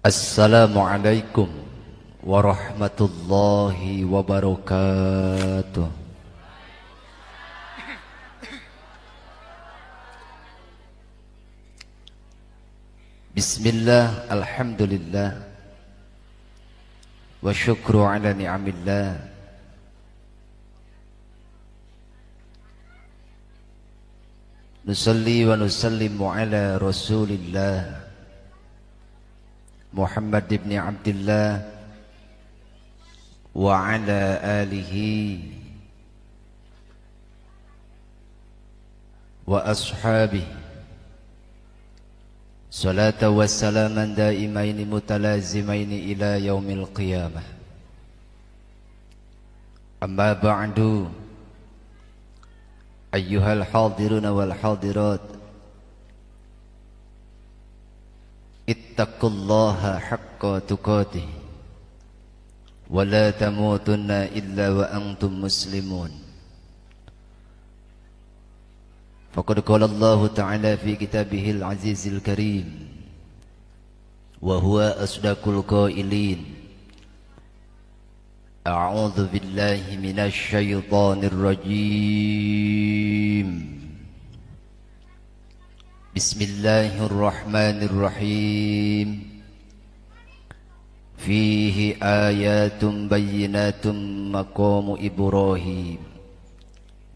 Assalamualaikum warahmatullahi wabarakatuh. Bismillah, alhamdulillah, wa syukru ala ni'amillah. Nusalli wa nusallimu ala rasulillah Muhammad ibn Abdullah wa ala alihi wa ashabihi salatan wa salaman daimaini mutalazimaini ila yaumil qiyamah. Amma ba'du, ayyuhal hadiruna wal hadirat, ittaqullaha haqqa tuqatih wa la tamutunna illa wa antum muslimun. Faqad qala Allah ta'ala fi kitabihil azizil karim wa huwa asdaqul qailin. A'udzu billahi minasy syaithanir rajim. Bismillahirrahmanirrahim. Fihi ayatun bayyinatun maqamu Ibrahim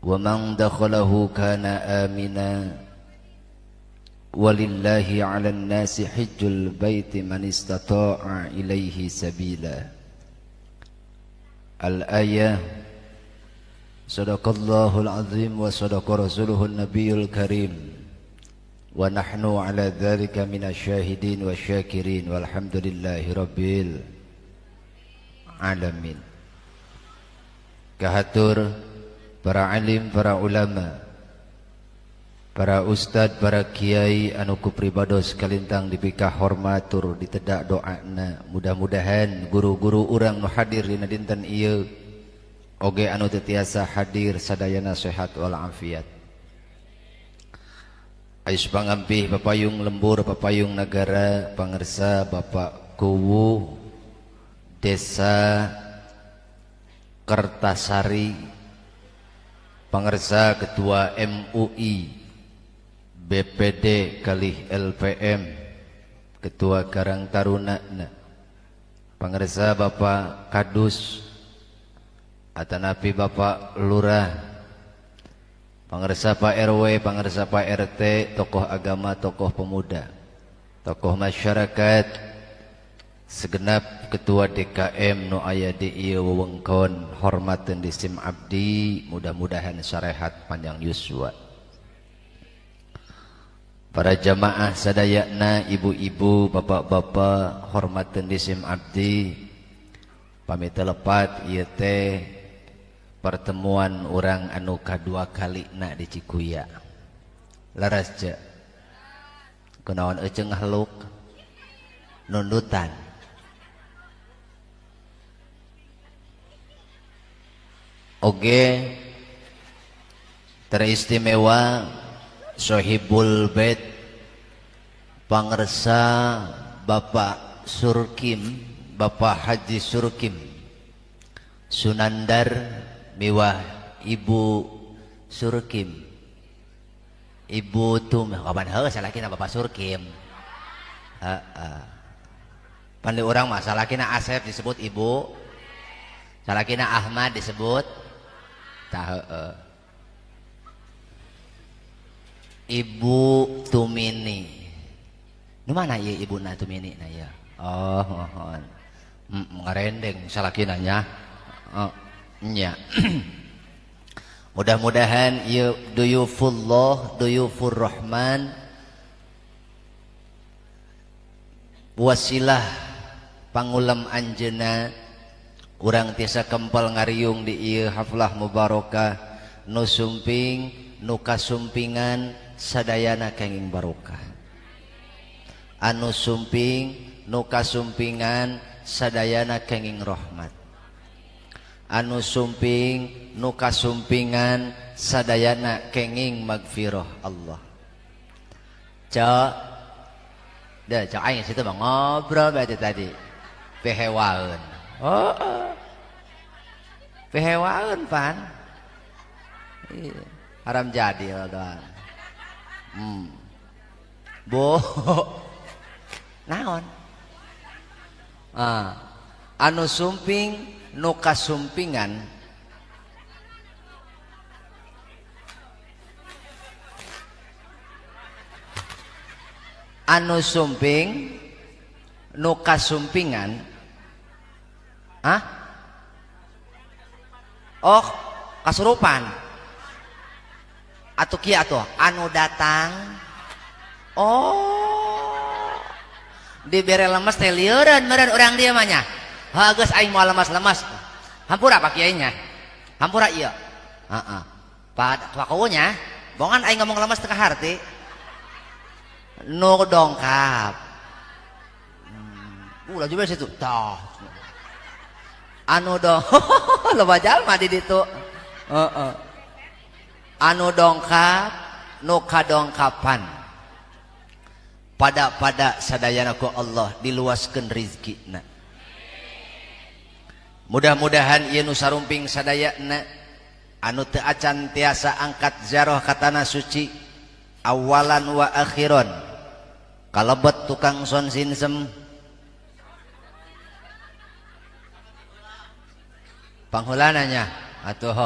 wa man dakhalahu kana amina walillahi 'alan nasi hajjul baiti man istata'a ilaihi sabila. Al-ayah. Sadaqallahul azim wa sadaqa rasuluhun nabiyul karim. Wa nahnu ala dzalika minasyahidin wasyakirin walhamdulillahi rabbil alamin. Kahatur para alim, para ulama, para ustad, para kiai anu ku pribados kalintang dipikah hormatur ditedak doana. Mudah-mudahan guru-guru urang nu hadir dina dinten ieu oge anu teu tiasa hadir sadayana sehat wal afiat. Ais pangampih papayung lembur, papayung nagara, pangersa Bapak Kuwu Desa Kertasari, pangersa Ketua MUI BPD kalih LPM, Ketua Karang Taruna, pangersa Bapak Kadus, atanapi Bapak Lurah, pangersa Pak RW, pangersa Pak RT, tokoh agama, tokoh pemuda, tokoh masyarakat, segenap ketua DKM nu aya di ieu wewengkon, hormateun disim abdi, mudah-mudahan sarehat panjang yuswa. Para jamaah sadayana, ibu-ibu, bapak-bapak, hormateun disim abdi, pami telepat ieu teh pertemuan orang anu kadua kali na di Cikuya. Laras ce kunaon eceung haluk nundutan. Oge teristimewa Sohibul Bait pangersa Bapak Surkim, Bapak Haji Surkim Sunandar miwah Ibu Surkim, Ibu Tum, kapan heuh salakina Bapak Surkim. Pandi urang mah salakina Asep disebut Ibu, salakina Ahmad disebut tah heueuh. Ibu Tumini. Nu mana ieu ibuna Tumini na ya? Oh, mohon. Ngarendeng salakina nya. Nya. Mudah-mudahan ieu duyufullah, duyufur rahman, wasilah pangulam anjeunna urang tiasa kempel ngariung di ieu haflah mubarakah nu sumping nu kasumpingan sadayana kenging barokah, anu sumping nu kasumpingan sadayana kenging rahmat, anu sumping nu kasumpingan sadayana kenging magfirah Allah. Ca dah cak aing situ mah ngobrol bae tadi pehewaeun pehewaeun pan haram jadi doang bo naon anu sumping nu kasumpingan anu sumping nu kasumpingan oh kasurupan atuh kieu atuh anu datang oh dibere lemes teh lieureun meureun urang dieu mah nya geus aing moal lemas-lemas hampura pak kiainya hampura ieu heeh pakunya bongan aing ngomong lemes teu kaharti nu dongkap ulah juga situ tah anu dong loba jalma di ditu anu dongkap nu kadongkapan pada sadayana ku Allah diluaskeun rizkina mudah-mudahan ieu nu sarumping sadayana anu teu acan tiasa angkat ziarah ka tanah suci awalan wa akhiron kalebet tukang son sinsem panghulananya atuh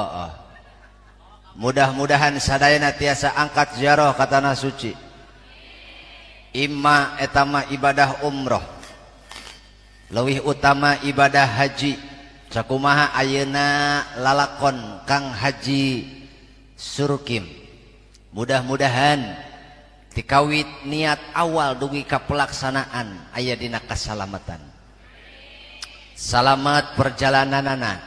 mudah-mudahan sadayana tiasa angkat ziarah ka tanah suci imma etama ibadah umroh leuwih utama ibadah haji sakumaha ayeuna lalakon Kang Haji Surkim mudah-mudahan tikawit niat awal dugi ka pelaksanaan aya dina kasalamatan salamet perjalananana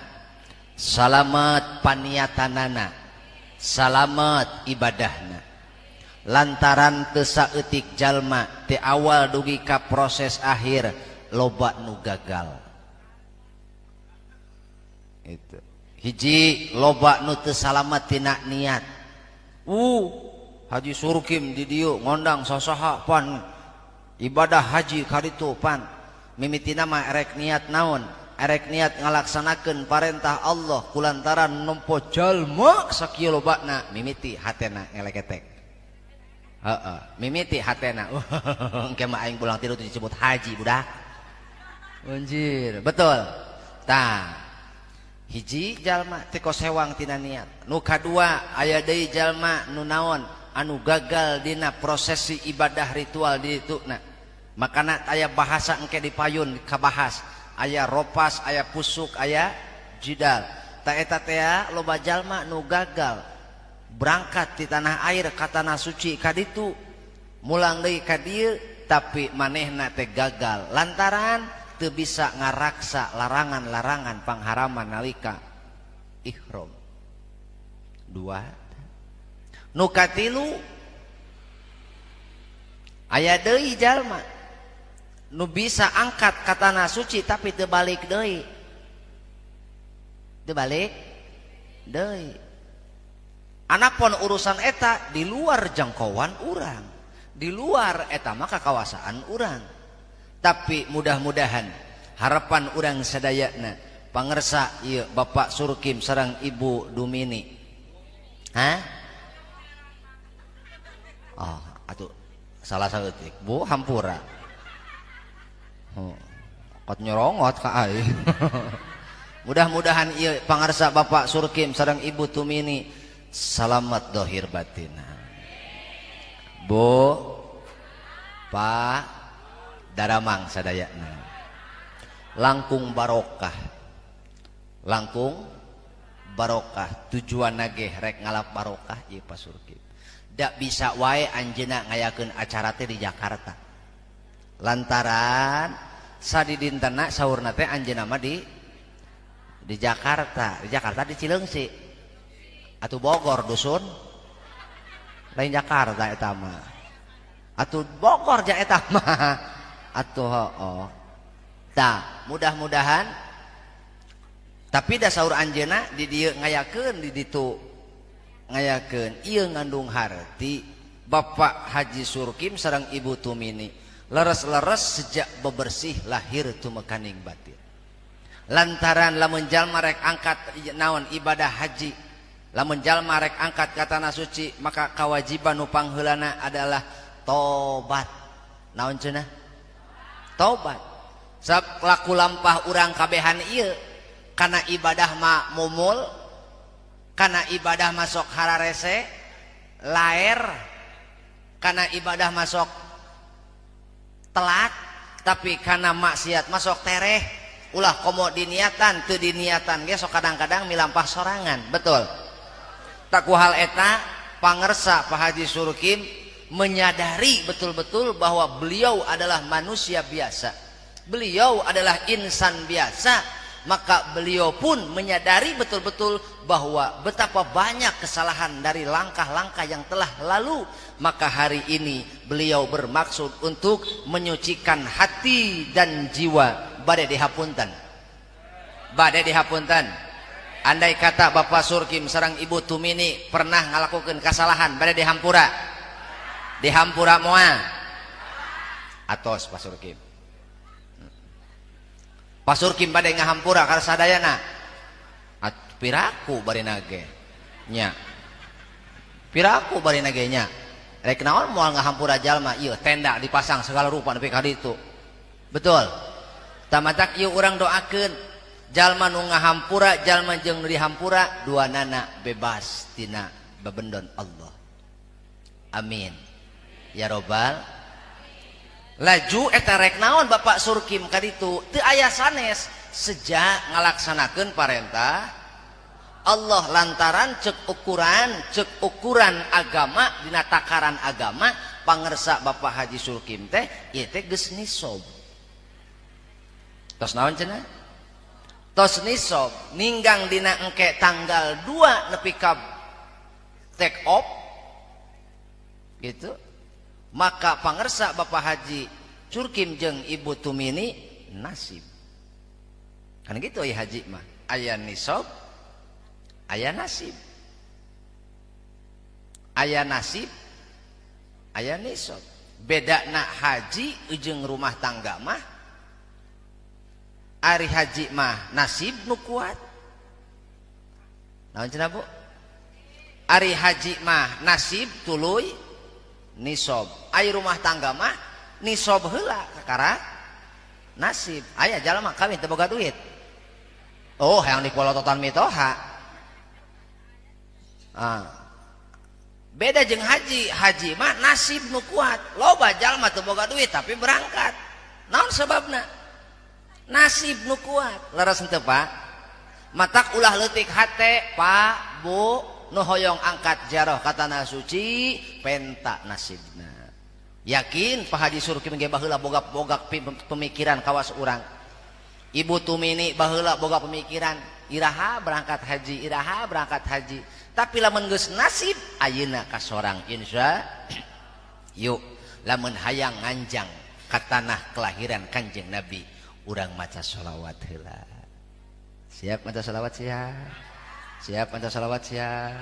salamet paniatanana salamet ibadahna lantaran teu saeutik jalma ti awal dugi ka proses akhir loba nu gagal itu hiji loba nu teu salamet tina niat Haji Surkim di dieu ngondang sasaha pan ibadah haji kaditu pan mimitina mah erek niat naon erek niat ngalaksanakeun parentah Allah kulantaran nempo jalma sakieu lobana mimiti hatena ngeleketek mimiti hatena engke mah aing pulang tidur disebut haji budak anjir betul tah hiji jalma teu kos hewang tina niat nu kadua aya deui jalma nu naon anu gagal dina prosesi ibadah ritual di dituna makana aya bahasa engke dipayun kabahas aya ropas aya pusuk aya jidal ta eta teh loba jalma nu gagal berangkat di tanah air ka tanah suci kaditu mulang deui ka dieu tapi manehna teh gagal lantaran teu bisa ngaraksa larangan-larangan pangharaman nalika ihram dua nu katilu aya deui jalma nu bisa angkat ka tanah suci tapi teu balik deui anak pun urusan eta di luar jangkauan urang di luar eta mah kakawasaan urang tapi mudah-mudahan harapan urang sadayana pangersa ieu Bapak Surkim sareng Ibu Dumini atuh salah saeutik Bu hampura kot nyorongot ka aing mudah-mudahan ieu pangarsa Bapak Surkim sareng Ibu Tumini salamet dohir batina Bu Pak daramang sadayana langkung barokah tujuan nage rek ngalap barokah ieu Pak Surkim dak bisa wae anjeunna ngayakeun acara teh di Jakarta lantaran sadidintena saurna teh anjeunna mah di Jakarta di Cileungsi atuh Bogor dusun lain Jakarta eta mah atuh Bogor ja eta mah atuh tah mudah-mudahan tapi da saur anjeunna di dieu ngayakeun di ditu ngayakeun ieu ngandung harti Bapak Haji Surkim sareng Ibu Tumini leres-leres sejak bebersih lahir tumekaning batin. Lantaran lamun jalma rek angkat naon ibadah haji, lamun jalma rek angkat ka tanah suci, maka kewajiban nu pangheulana adalah tobat. Naon cenah? Tobat. Sabab laku lampah urang kabehan ieu kana ibadah mah mumul, kana ibadah masuk hararese, laer, kana ibadah masuk telat, tapi kana maksiat masuk tereh, ulah komo diniatan, teu diniatan ge sok kadang-kadang milampah sorangan, betul. Tak ku hal eta pangersa Pak Haji Surkim menyadari betul-betul bahwa beliau adalah manusia biasa, beliau adalah insan biasa. Maka beliau pun menyadari betul-betul bahwa betapa banyak kesalahan dari langkah-langkah yang telah lalu. Maka hari ini beliau bermaksud untuk menyucikan hati dan jiwa. Bade dihapunten, bade dihapunten. Andai kata Bapak Surkim sareng Ibu Tumini pernah ngalakukeun kesalahan, bade dihampura, dihampura moal atos Pak Surkim. Pak Surkim bade ngahampura karena sadayana piraku bari nage nya, piraku bari nage nya rek naon moal ngahampura jalma ieu tenda dipasang segala rupa nepi ka ditu, betul. Tamatak ieu urang doakeun jalma nu ngahampura jalma jeung nu dihampura duanana bebas tina babendon Allah, amin ya robbal. Laju eta rek naon Bapak Surkim kaditu teu aya sanes sejak ngalaksanakeun parentah Allah lantaran cek ukuran agama dina takaran agama pangersa Bapak Haji Surkim teh ieu teh geus nisab. Tos naon cenah? Tos nisab ninggang dina engke tanggal 2 nepi ka take off gitu. Maka pangersa Bapak Haji Surkim jeung Ibu Tumini nasib. Kan gitu ya haji mah. Aya nisab, aya nasib. Aya nasib, aya nisab. Bedana haji jeung rumah tangga mah ari haji mah nasib nu kuat. Naon cenah Bu? Ari haji mah nasib tuluy nisab. Ai rumah tangga mah nisab heula kakara nasib. Aya jalma kawin teu boga duit. Oh, hayang dipolototan mitoha. Beda jeung haji. Haji mah nasib nu kuat. Loba jalma teu boga duit tapi berangkat. Naon sababna? Nasib nu kuat. Leres henteu Pak? Matak ulah leutik hate Pak, Bu, nu hoyong angkat jaroh ka tanah suci penta nasibna. Yakin Pak Haji Surkim ge baheula boga pemikiran kawas urang. Ibu Tumini baheula boga pemikiran iraha berangkat haji, iraha berangkat haji. Tapi lamun geus nasib ayeuna ka sorang insya yuk lamun hayang nganjang ka tanah kelahiran Kanjeng Nabi urang maca sholawat heula. Siap maca sholawat siap? Siap maca sholawat siap?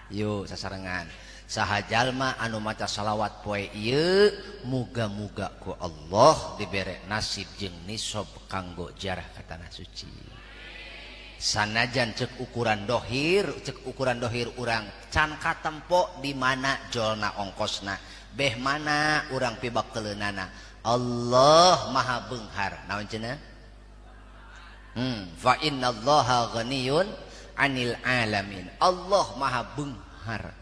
Yuk sasarengan. Saha jalma anu maca shalawat poe ieu muga-muga ku Allah dibere nasib jeung nisab kanggo jarah ka tanah suci. Sanajan cek ukuran dohir urang can katempo di mana jolna ongkosna, beh mana urang pibak keleunana. Allah maha beunghar. Naon cenah? Fa innallaha ghaniyun 'anil alamin. Allah maha beunghar.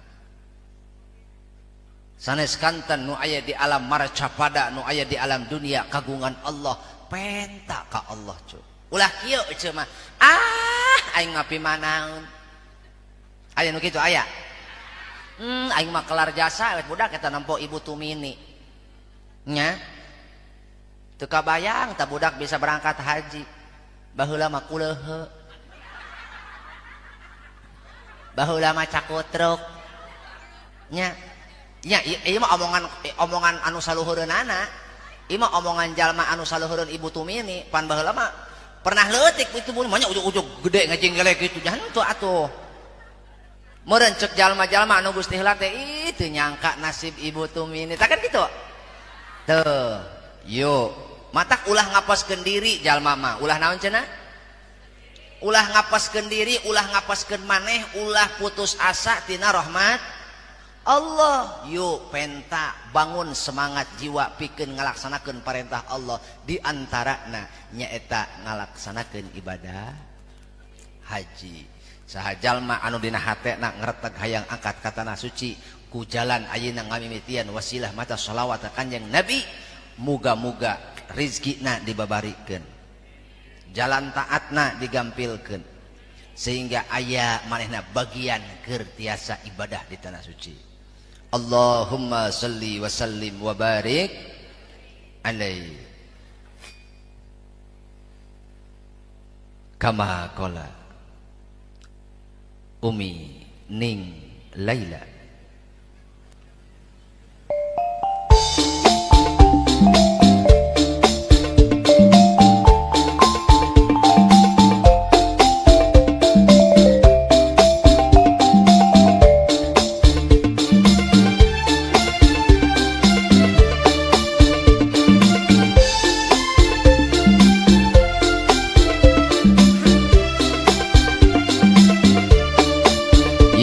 Sanes kanten nu aya di alam marcapada nu aya di alam dunia kagungan Allah penta ka Allah cu. Ulah kieu ceu mah aing ngapi manaon. Aya nu kitu aya. Aing mah kelar jasa budak eta nampo Ibu Tumini. Nya. Teu kabayang ta budak bisa berangkat haji. Baheula mah kuleuheut. Baheula mah cakutruk. Nya. Ya, ieu mah omongan anu saluhureunana. Ieu mah omongan jalma anu saluhureun Ibu Tumini. Pan baheula mah pernah leutik itu mun mah ujug-ujug gede ngajenggelek kitu jangan tuh atuh. Meureun cek jalma-jalma anu Gusti heula teh teu nyangka nasib Ibu Tumini. Tah kan kitu. Tuh, yuk. Matak ulah ngapaskeun diri jalma mah. Ulah naon cenah? Ulah ngapaskeun diri, ulah ngapaskeun maneh, ulah putus asa tina rahmat Allah. Yuk penta bangun semangat jiwa pikeun ngalaksanakeun perintah Allah, di antarana nyaeta ngalaksanakeun ibadah haji. Saha jalma anu dina hatena ngretek hayang angkat ka tanah suci ku jalan ayeuna ngamimitian wasilah mata sholawat ka Kanjeng Nabi, muga-muga rizkina dibabarikeun, jalan taatna digampilkeun, sehingga aya manehna bagian keur tiasa ibadah di tanah suci. Allahumma salli wa sallim wa barik alaihi kama qala Umi Ning Laila.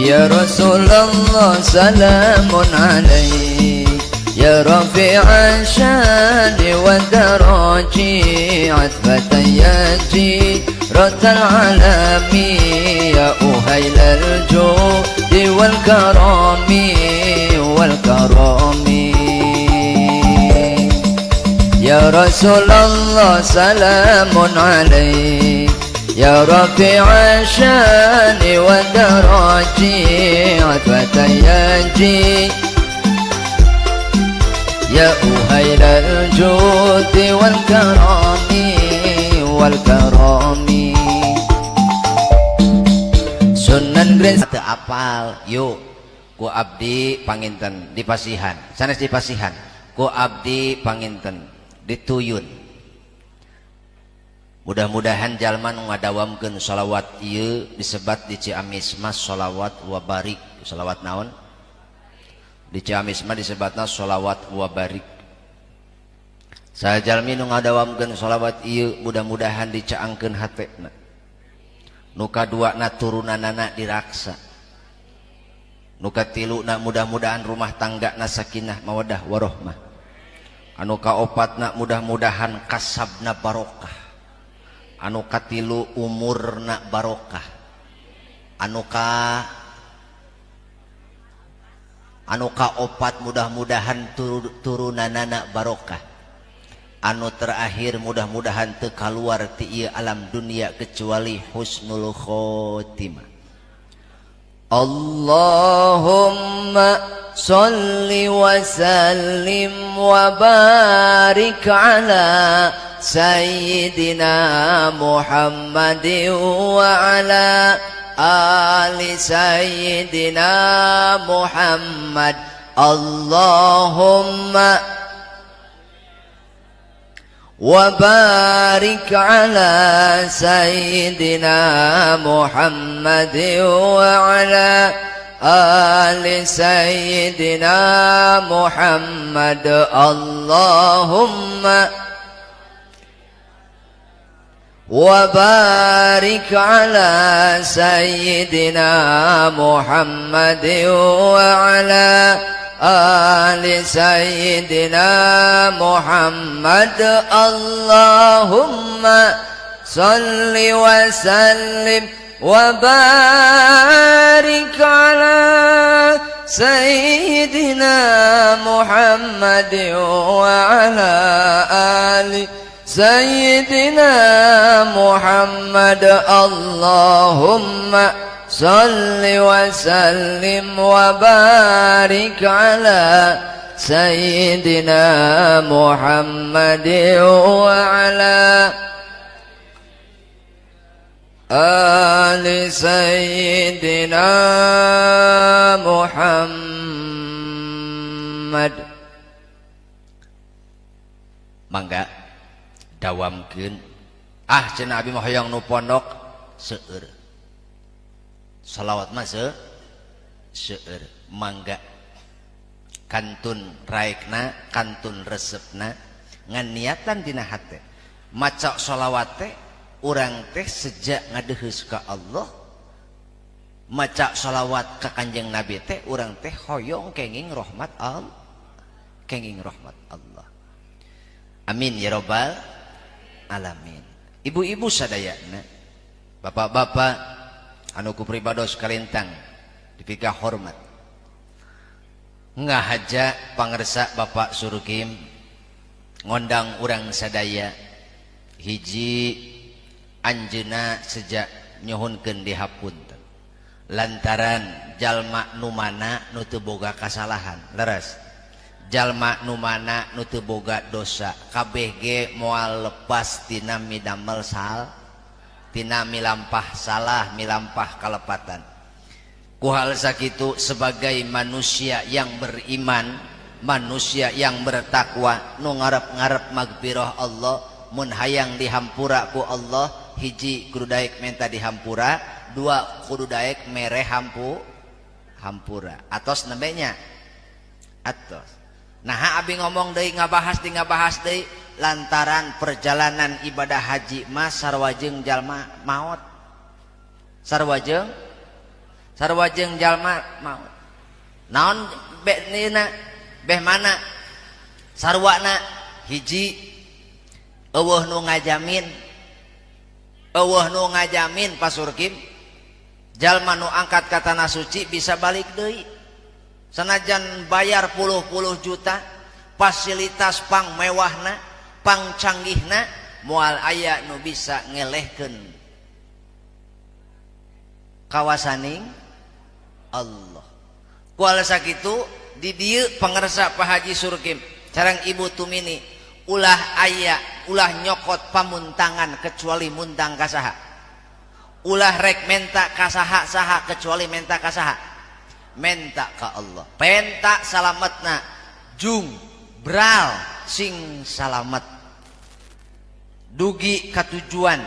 Ya Rasulullah salamun alaik, ya rafi'an syani wa daraji, atbatan yaji ratal alami, ya uhailal judi wal karami wal karami. Ya Rasulullah salamun alaik, ya rafi'a syani wa daraji, atbatan yaji ya uhailal judi wal karami wal karami. Sunan Gres teu apal. Yuk ku abdi panginten di Pasihan, sanes di Pasihan ku abdi panginten dituyun. Mudah-mudahan jalma nu ngadawamkeun sholawat ieu disebat di Ciamis mah sholawat wa barik. Sholawat naon? Di Ciamis mah disebatna sholawat wa barik. Saha jalmi nu ngadawamkeun sholawat ieu mudah-mudahan dicaangkeun hatena. Nu kaduana turunanana diraksa. Nu katiluna mudah-mudahan rumah tanggana sakinah mawaddah warahmah. Anu kaopatna mudah-mudahan kasabna barokah. Anu katilu umurna barokah, anu kaopat mudah-mudahan turunanana barokah, anu terakhir mudah-mudahan teu kaluar ti ieu alam dunia kecuali husnul khotimah. Allahumma sholli wa sallim wa barik ala Sayyidina Muhammadin wa ala ali Sayyidina Muhammad. Allahumma wa barik ala Sayyidina Muhammadin wa ala ali Sayyidina Muhammad. Allahumma wa barik ala Sayyidina Muhammadin wa ala ali Sayyidina Muhammad. Allahumma salli wa sallim wa barik ala Sayyidina Muhammadin wa ala ali Sayyidina Muhammad. Allahumma salli wa sallim wa barik ala Sayyidina Muhammad wa ala ali Sayyidina Muhammad. Mangga dawamkeun cenah abi mah hoyong nu pondok seueur shalawat mah seueur mangga kantun raekna kantun resepna ngan niatan dina hate maca sholawat teh urang teh sejak ngadeheus ka Allah maca sholawat ka Kanjeng Nabi teh urang teh hoyong kenging rahmat Allah kenging rahmat Allah. Amin ya rabbal alamin. Ibu-ibu sadayana, bapak-bapak anu ku pribados kalintang dipikah hormat, ngahaja pangersa Bapak Surkim ngondang urang sadaya hiji anjeuna sejak nyuhunkeun dihapunten lantaran jalma nu mana nu teu boga kasalahan leres jalma nu mana nu teu boga dosa kabeh ge moal lepas tina midamel tina milampah salah milampah kalepatan. Ku hal sakitu sebagai manusia yang beriman, manusia yang bertakwa nu ngarep-ngarep magfirah Allah mun hayang dihampura ku Allah hiji kudu daek menta dihampura, dua kudu daek mere hampura atos nembenya atos. Nah abi ngomong deui ngabahas deui lantaran perjalanan ibadah haji mah sarwajeng jalma maot sarwajeng jalma maut naon beh mana sarwana hiji eueuh nu ngajamin Pasurkim jalma nu angkat ka tanah suci bisa balik deui sanajan bayar puluh-puluh juta fasilitas pang mewahna pang canggihna moal aya nu bisa ngelehkeun kawasaning Allah. Kuala sakitu di dieu pangersa Pak Haji Surkim sareng Ibu Tumini ulah aya ulah nyokot pamuntangan kecuali muntang ka saha ulah rek menta ka saha kecuali menta ka saha menta ka Allah penta salametna jung bral sing salamet dugi ka tujuan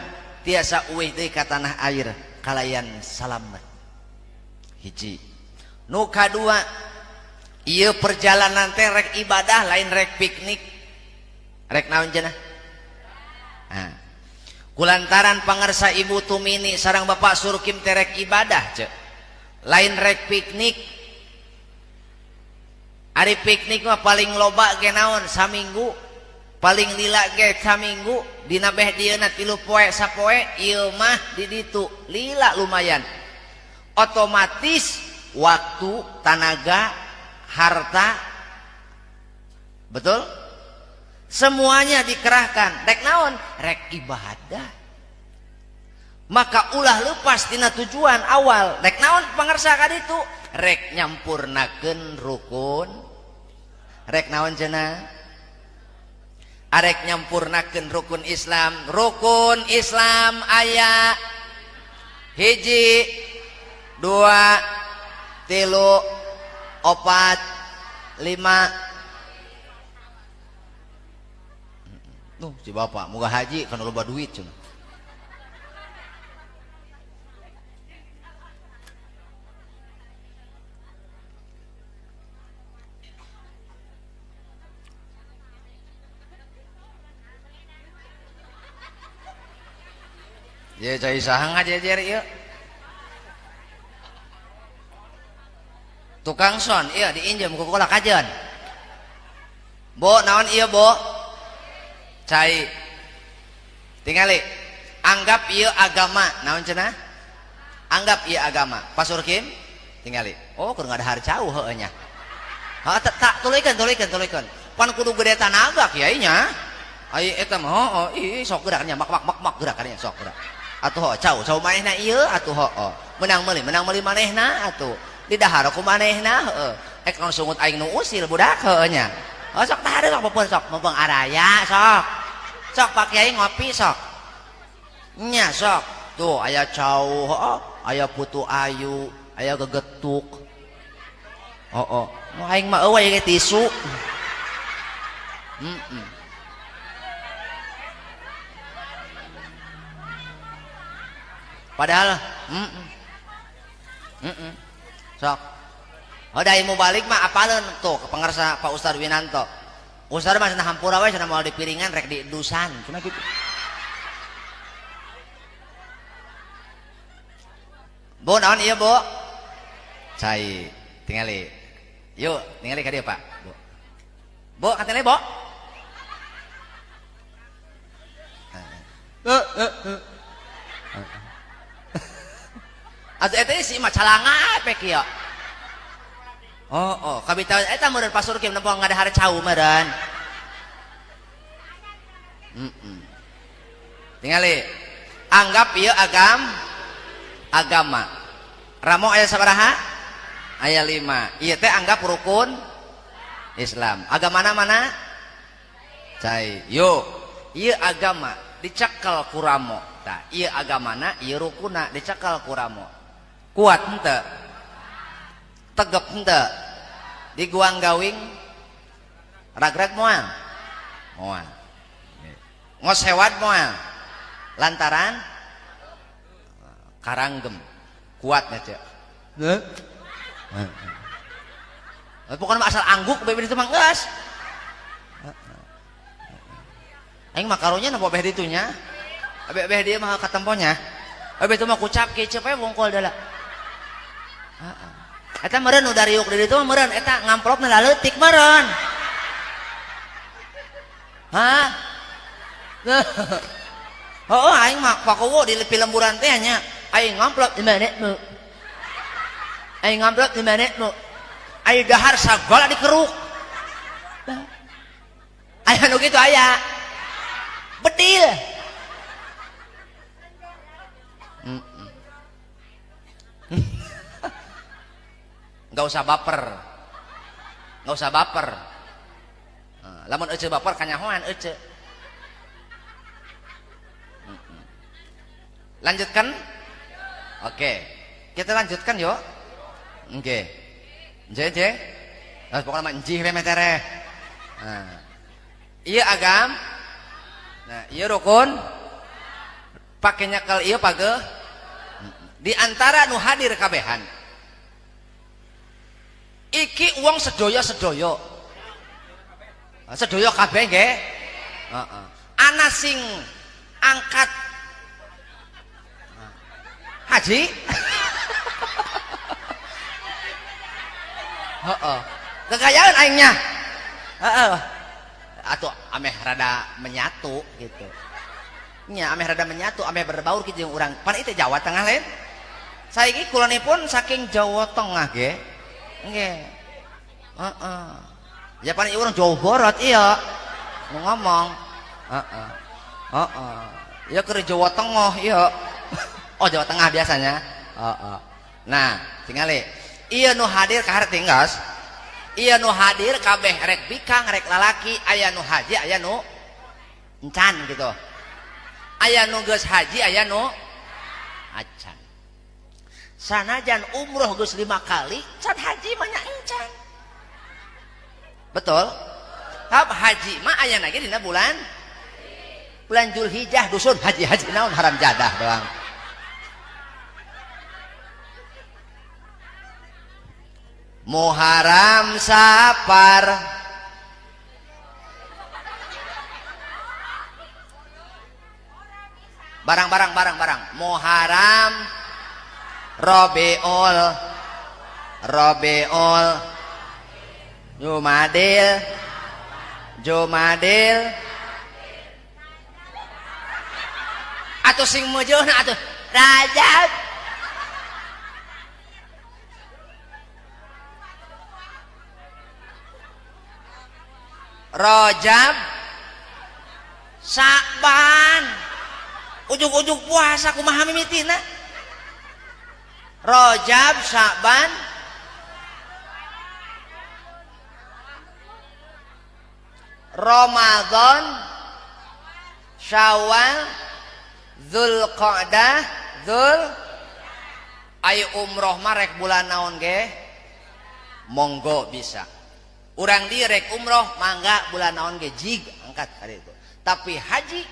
tiasa uwih deui ka tanah air kalayan salamet hiji nu kadua ieu perjalanan teh rek ibadah lain rek piknik rek naon cenah kulantaran pangersa Ibu Tumini sareng Bapak Surkim teh rek ibadah ce lain rek piknik. Ari piknik mah paling loba ge naon saminggu paling lila ge saminggu dina beh dieuna 3 poe sapoe ieu mah di ditu lila lumayan otomatis waktu tenaga harta betul semuanya dikerahkan rek naon rek ibadah maka ulah lepas tina tujuan awal rek naon pangersa ka ditu rek nyampurnakeun rukun rek naon cenah arek nyampurnakeun rukun Islam aya hiji 2 3 4 5 si bapak muga haji kana loba duit cenah ya cai saha ngajejer ieu tukang son ieu diinjem ku kula kajeun bo naon ieu bo cai tingali anggap ieu agama naon cenah anggap ieu agama Pasurkim tingali oh keur ngadahar cauh heueuh nya tak tulikeun pan kudu gede tanaga kiai nya ai eta mah sok gerakannya mak gerakannya sok gerak atuh cau manehna ieu atuh menang meuli manehna atuh didahar ku manehna heueuh ek naon sungut aing nu usil budak heueuh nya sok tah sok peupeun sok mumpung araya sok Pak Kiai ngopi sok nya sok tuh aya cau aya putu ayu aya gegetuk nu aing mah eueuh ge tisu padahal sok Oh da ilmu balik mah apaleun tuh pengarsa Pak Ustaz Winanto. Ustaz mah cenah hampura we cenah moal di piringan rek di dusan cenah kitu. Bu naon ieu Bu? Cai tingali. Yuk tingali ka dieu Pak. Bu. Bu katanya Bu. Atuh eta si mah calanga pe kieu. Oh, kabita eta meureun pasur kieu nempo ngadahar cau meureun. Tingali. Anggap ieu agama. Ramo aya sabaraha? Aya 5. Ieu teh anggap rukun Islam. Agamana mana? Cai. Yo, ieu agama dicekel ku ramo. Tah, ieu agamana, ieu rukunna dicekel ku ramo. Kuat henteu? Tegep henteu? Diguang gawing ragrag moal. Moal. Ngos hewat moal. Lantaran karanggem. Kuatnya cek. Pokoknya asal angguk bebe itu mah geus. Aing mah karunya na beh ditunya. Beh dia mah katemponya. Bebe itu mah kucap kecep we bongkol deula. Eta meureun nu dariuk di ditu mah meureun eta ngamplopna laleutik meureun. Hah? Oh, aing mah pakowo di lemburan teh nya. Aing ngamplop di manetmu. Aing ngamplop di manetmu. Aing dahar sagala dikeruk. Aya nu kitu aya. Bedil. Enggak usah baper. Enggak usah baper. Lamun ece baper kanyahoan ece. Lanjutkan. Oke. Kita lanjutkan yuk. Oke. Nje. Nah, pokoknya mah njih we metere. Nah. Ieu agam. Nah, ieu rukun. Pake nyekel ieu pageuh. Di antara nu hadir kabehan. Iki uang sedoyo. Sedoyo kabeh nggih. Heeh. Ana sing angkat haji. Heeh. Kekayaan aingnya. Heeh. Atuh ameh rada menyatu gitu. Nya ameh rada menyatu, ameh berbaur kitu jeung urang. Pan itu Jawa Tengah lain. Saiki kulonipun saking Jawa Tengah nggih. Nggih. Heeh. Ya pan urang Jawa Barat iya. Ngomong. Heeh. Heeh. Ya keur Jawa Tengah iya. Oh Jawa Tengah biasanya. Nah, tingali. Ieu nu hadir ka harti geus. Ieu nu hadir kabeh rek bikang rek lalaki, aya nu haji, aya nu encan gitu. Aya nu geus haji, aya nu acan. Sanajan umroh geus 5 kali, can haji mah nya encan. Betul? Hab haji mah aya lagi dina bulan Zulhijjah dusun haji naon haram jadah doang. Muharram Safar barang Muharram Rabiul Jumadil atuh sing meujeuna atuh Rajab Rajab Sa'ban ujug-ujug puasa kumaha mimitina Rajab Sa'ban Ramadan Syawal Dzulqa'dah ayo umroh mah rek bulan naon ge monggo bisa. Urang di rek umroh mangga bulan naon ge jig angkat hari itu. Tapi haji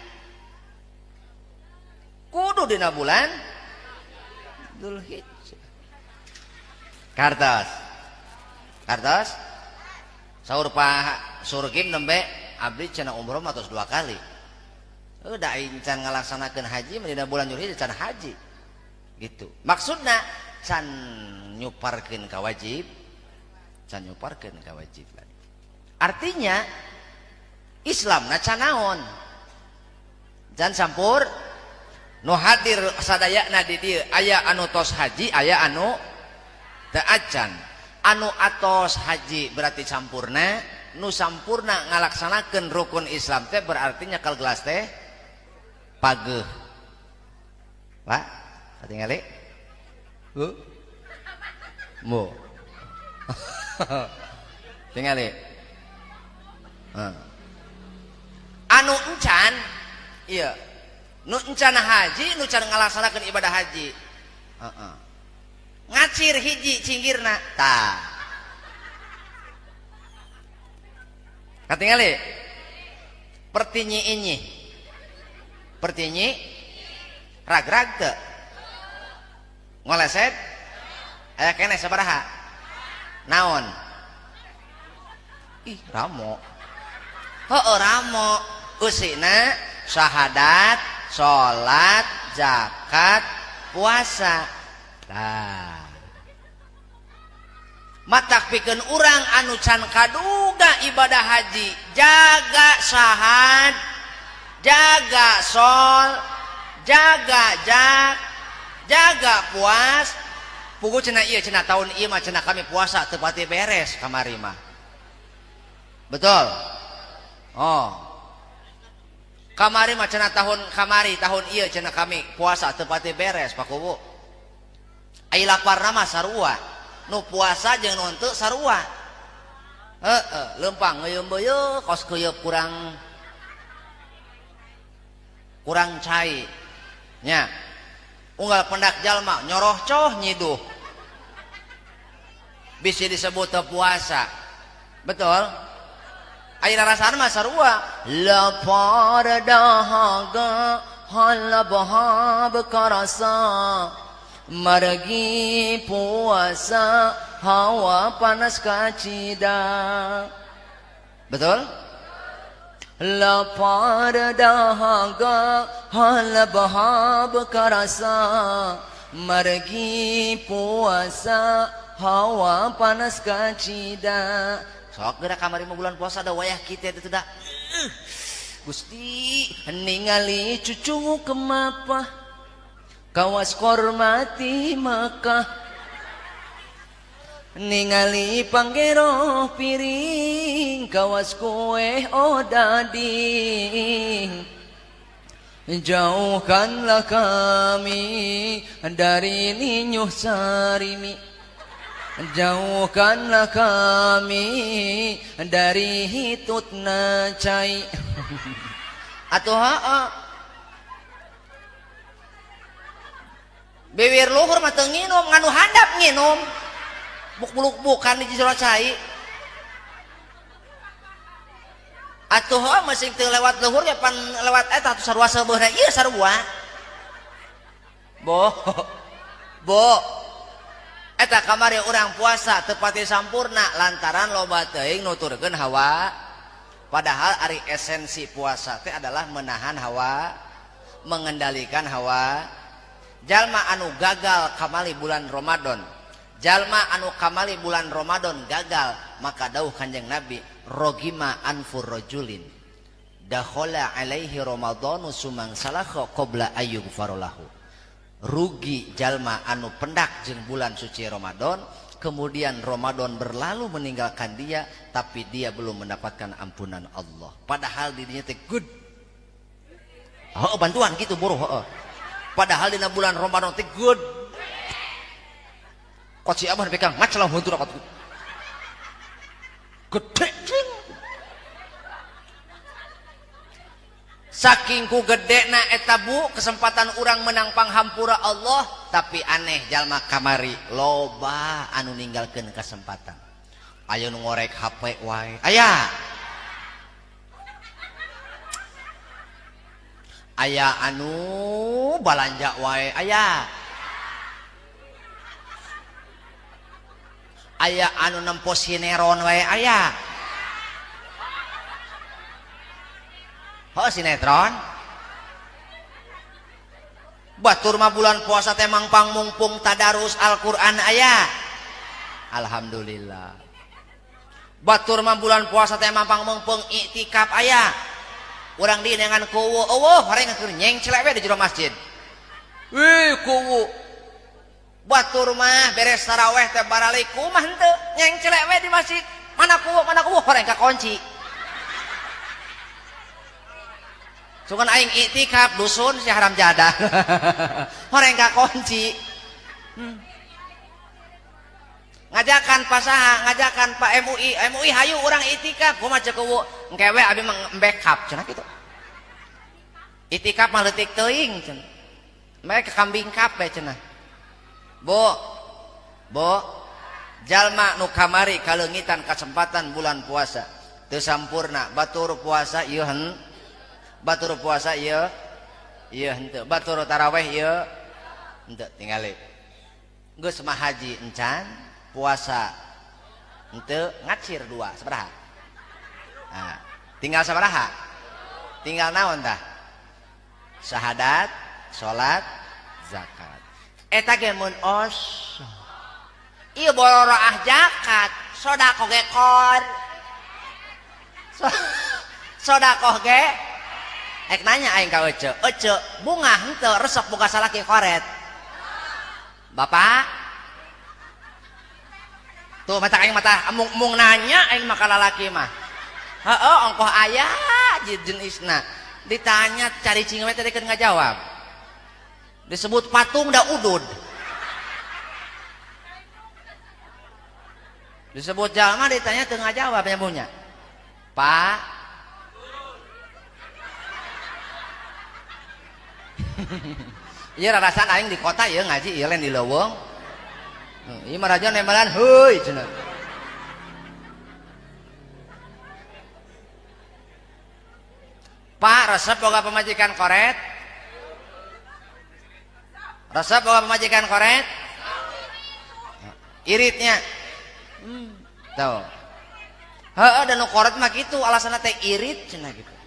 kudu dina bulan Dzulhijjah. Kartos. Kartos sahur Pak Surkim nembe abdi cenah umroh mah tos 2 kali. Udah aing can ngalaksanakeun haji dina bulan Julhijjah can haji. Gitu. Maksudna can nyuparkeun ka wajib, can nyuparkeun ka wajib. Artinya Islamna can naon? Can sampur nu hadir sadayana di dieu aya anu tos haji, aya anu teu acan. Anu atos haji berarti sampurna, nu sampurna ngalaksanakeun rukun Islam teh berarti nyekel gelas teh pageuh. Pak, katingali? Mu. Tingali. Anu encan iya. Nu encan haji, nu can ngalaksanakeun ibadah haji. Ngacir hiji cinggirna tah katingali pertinyi ini pertinyi rag-rag teu ngoleset aya keneh sabaraha naon ih ramo heueuh ramo usina syahadat salat zakat puasa tah matak pikeun urang anu can kaduga ibadah haji jaga syahad jaga sol jaga jaga puas pugu cenah ieu cenah tahun ieu mah cenah kami puasa teu pati beres kamari mah betul oh kamari mah cenah tahun ieu cenah kami puasa teu pati beres Pak Kubu ai laparna mah sarua nu puasa jeung nu henteu sarua leumpang ngeuyeum-beuyeum kos keuyeub kurang cai nya unggal pendak jalma nyoroh coh nyiduh bisa disebut teu puasa betul ayeuna rasana mah sarua lapar dahaga halabah bekarasa margi puasa hawa panas kacida betul lapar dahaga halabah bekarasa margi puasa hawa panas kacida sok geura kamari bulan puasa da wayah kitu teh da Gusti ningali cucu kemapa kawas kormati Makkah ningali panggero piring kawas kue odading jauhkanlah kami dari ninyuh sarimi jauhkanlah kami dari hitutna cai atuh bibir luhur mah teu nginum nganu handap nginum buk-bukan di jero cai atuh masing teu lewat luhur ya pan lewat eta atuh sarua seubeuna ieu sarua bo eta kamari urang puasa teu pati sampurna lantaran loba teuing nuturkeun hawa padahal ari esensi puasa teh adalah menahan hawa mengendalikan hawa jalma anu gagal kamali bulan Ramadan jalma anu kamali bulan Ramadan gagal maka dawuh Kanjeng Nabi rogima anfur rajulin dakhala alaihi ramadhanu sumang salakha qabla ayyughfarolahu rugi jalma anu pendak jeung bulan suci Ramadan kemudian Ramadan berlalu meninggalkan dia tapi dia belum mendapatkan ampunan Allah padahal dirinya teh good bantuan gitu buruh padahal dina bulan Ramadan teh good kok si abah pegang ngacelah huntur apa tuh gede cing saking ku gedena eta bu kesempatan urang menang panghampura Allah tapi aneh jalma kamari loba anu ninggalkeun kesempatan aya nu ngorek HP wae aya anu balanja wae aya aya anu nempo sinetron wae aya. Oh sinetron. Batur mah bulan puasa teh mangpang mumpung tadarus Al-Qur'an aya. Alhamdulillah. Batur mah bulan puasa teh mangpang mumpung iktikaf aya. Urang di dengan kuwu eueuh hareng keur nyeng celek we di jero masjid. Wih kuwu. Batur mah beres tarawih teh baralik kumaha henteu nyeng celek we di masjid. Mana kuwu hareng kakunci. Sugan aing iktikaf dusun si haram jadah. Horeng kakunci. Ngajakan pasaha, ngajakan Pak MUI hayu urang iktikaf kumaha ceuk eueuh engke we abi backup cenah kitu. Iktikaf mah leutik teuing cenah. Mereka kambing kape cenah. Bo jalma nu kamari kaleungitan kasempatan bulan puasa teu sampurna batur puasa ieu batur puasa ieu henteu batur tarawih ieu henteu tingali geus mah haji encan puasa henteu ngacir dua sabaraha nah, tinggal sabaraha tinggal naon tah syahadat salat zakat eta ge mun os ieu bororoah zakat sodaqoh ge kor sodaqoh ge ek nanya aing ka ece bunga henteu resep boga salaki koret bapak tuh mata aing mata mung nanya aing mah ka lalaki mah heuh ongkoh aya jenisna ditanya cari cing we teh keur ngajawab disebut patung da udud disebut jalma ditanya teu ngajawab nyambungnya pak iya rarasan aing di kota ieu ngaji ieu lain di leuweung ieu mah raja nembalan heuy cenah Pak resep boga pemajikan koret resep boga pemajikan koret iritnya tuh heuh dan nu koret mah kitu alasanna teh irit cenah gitu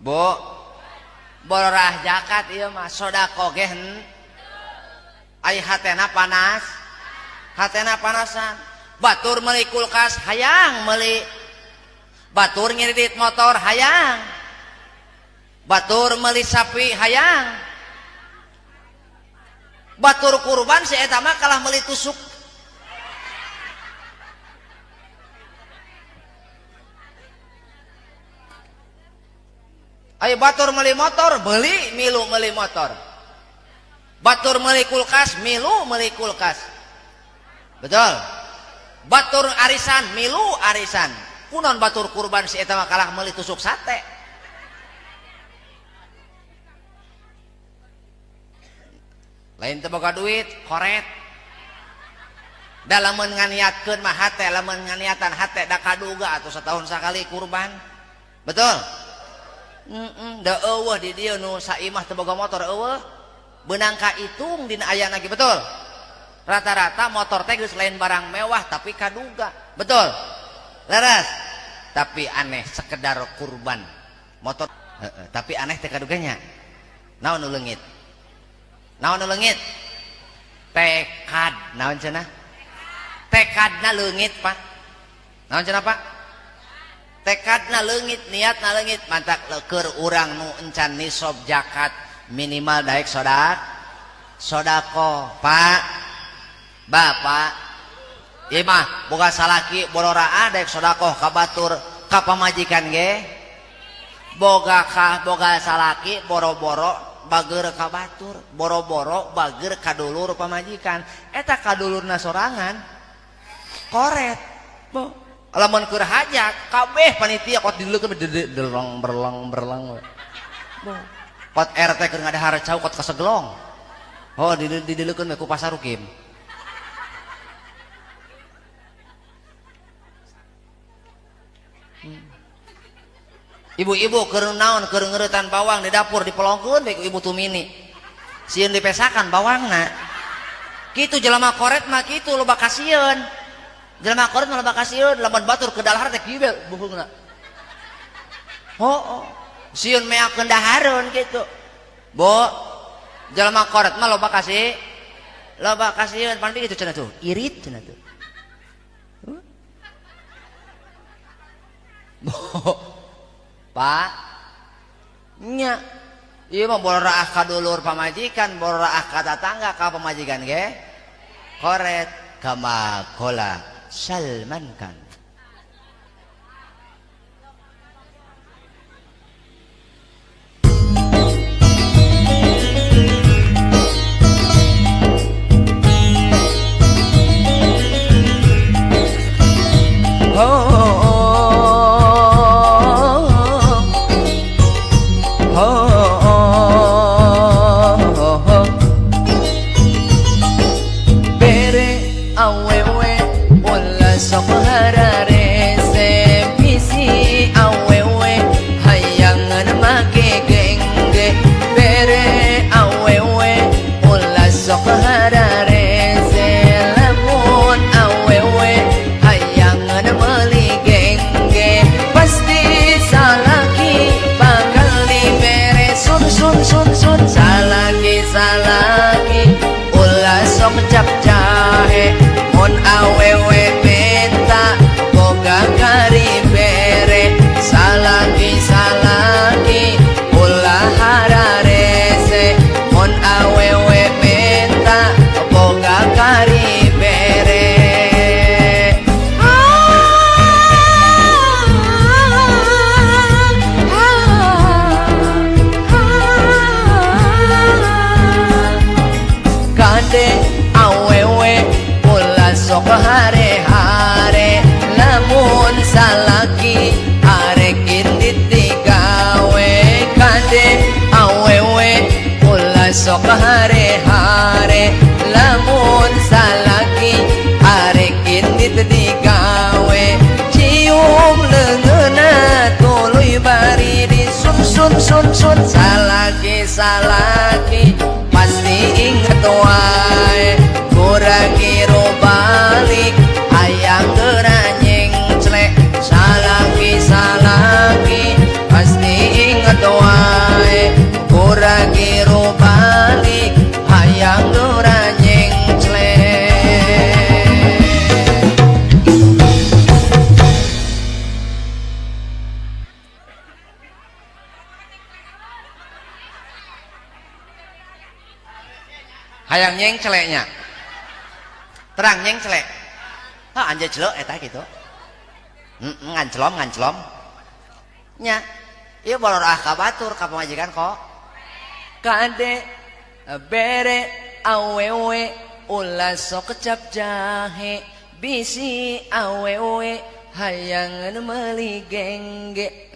Bo bororah zakat ieu mah sodaqoh ge ai hatena panas hatena panasan batur meuli kulkas hayang meuli batur ngirit motor hayang batur meuli sapi hayang batur kurban si eta mah kalah meuli tusuk ayo batur meuli motor beli milu meuli motor batur meuli kulkas milu meuli kulkas betul batur arisan milu arisan kunon batur kurban si eta mah kalah meuli tusuk sate lain teu boga duit koret dalam nganiatkeun mah hate lamun nganiatan hate da kaduga atuh setahun sakali kurban betul da eueuh di dieu nu saimah teu boga motor eueuh beunang ka itung dina ayana ge betul rata-rata motor teh geus lain barang mewah tapi kaduga betul leres tapi aneh sekedar kurban motor tapi aneh teh kaduganya naon nu leungit tekad naon cenah tekadna leungit Pak naon cenah Pak tekadna leungit niatna leungit mantak keur urang nu encan nisab zakat minimal daek sodaqoh Pak Bapak ieu mah boga salaki borora daek sodaqoh ka batur ka pamajikan ge boga salaki boro-boro bageur ka batur boro-boro bageur ka dulur pamajikan eta kadulurna sorangan koret bo lamun keur hajat kabeh panitia kot dileukeun berlang kot RT keur ngadahar cau kot kaseglong oh dileukeun ku pasarukim ibu-ibu keur naon keur ngeuretan bawang di dapur dipelongkeun bae ku ibu Tumini sieun dipesakan bawangna Kitu jelema koret mah kitu loba kasieun. Jelema koret mah loba kasieun, lamun batur ke dalahar teh kieu buhungna. Oh, sieun meakeun dahareun kitu. Bo, jelema koret mah loba kasieun, pan kitu cenah tuh, irit cenah tuh. Bo, Pak, nya, iya mah bororaah ka dulur pamajikan, bororaah ka tetangga ka pamajikan ge, koret kama kola salmankan. Cap jahe mon awewe beta boga kari bere salaki ulah hararese mon awewe beta boga kari bere kade sok hare-hare lamun salaki arek indit digawe kade awewe ulah sok hare-hare lamun salaki arek indit digawe cium leungeuna tuluy bari disun sun salaki pasti inget wae kurang balik ayang geranyeng celek salaki pasti inget wae kurang balik ayang geranyeng celek. Hayang nyeng celeknya terang nyeng celek anjay celok eta gitu nganclom nya ieu bororaah ka batur ka pamajikan kok kade bere awewe ulah sok cap jahe bisi awewe hayang meuli gengge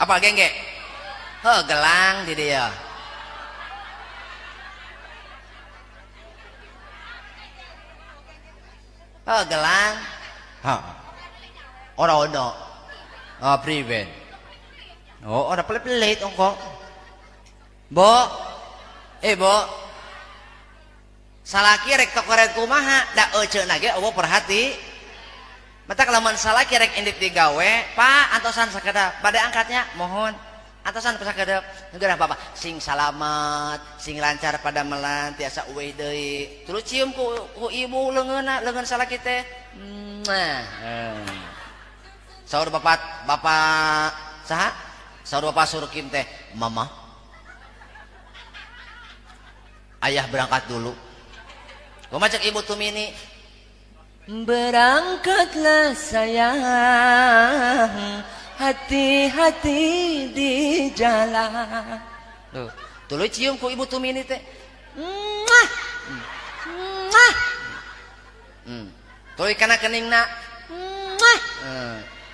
apa gengge gelang di dia gelang ono priben ora pelit-pelit ongko bo salaki rek tokoret kumaha da euceuna ge eueuh perhati mata lamun salaki rek indit digawe Pak antosan sakedap bade angkatnya mohon antosan sakedap geurah Bapak sing salamet sing lancar pada melan tiasa uweh deui terus cium ku ibu leungeun salaki teh saur bapak saha saur bapak Surkim teh mama ayah berangkat dulu kumaha cek ibu Tumini berangkatlah sayang hati-hati di jalan tuluy cium ku ibu Tumini teh tuluy kana keningna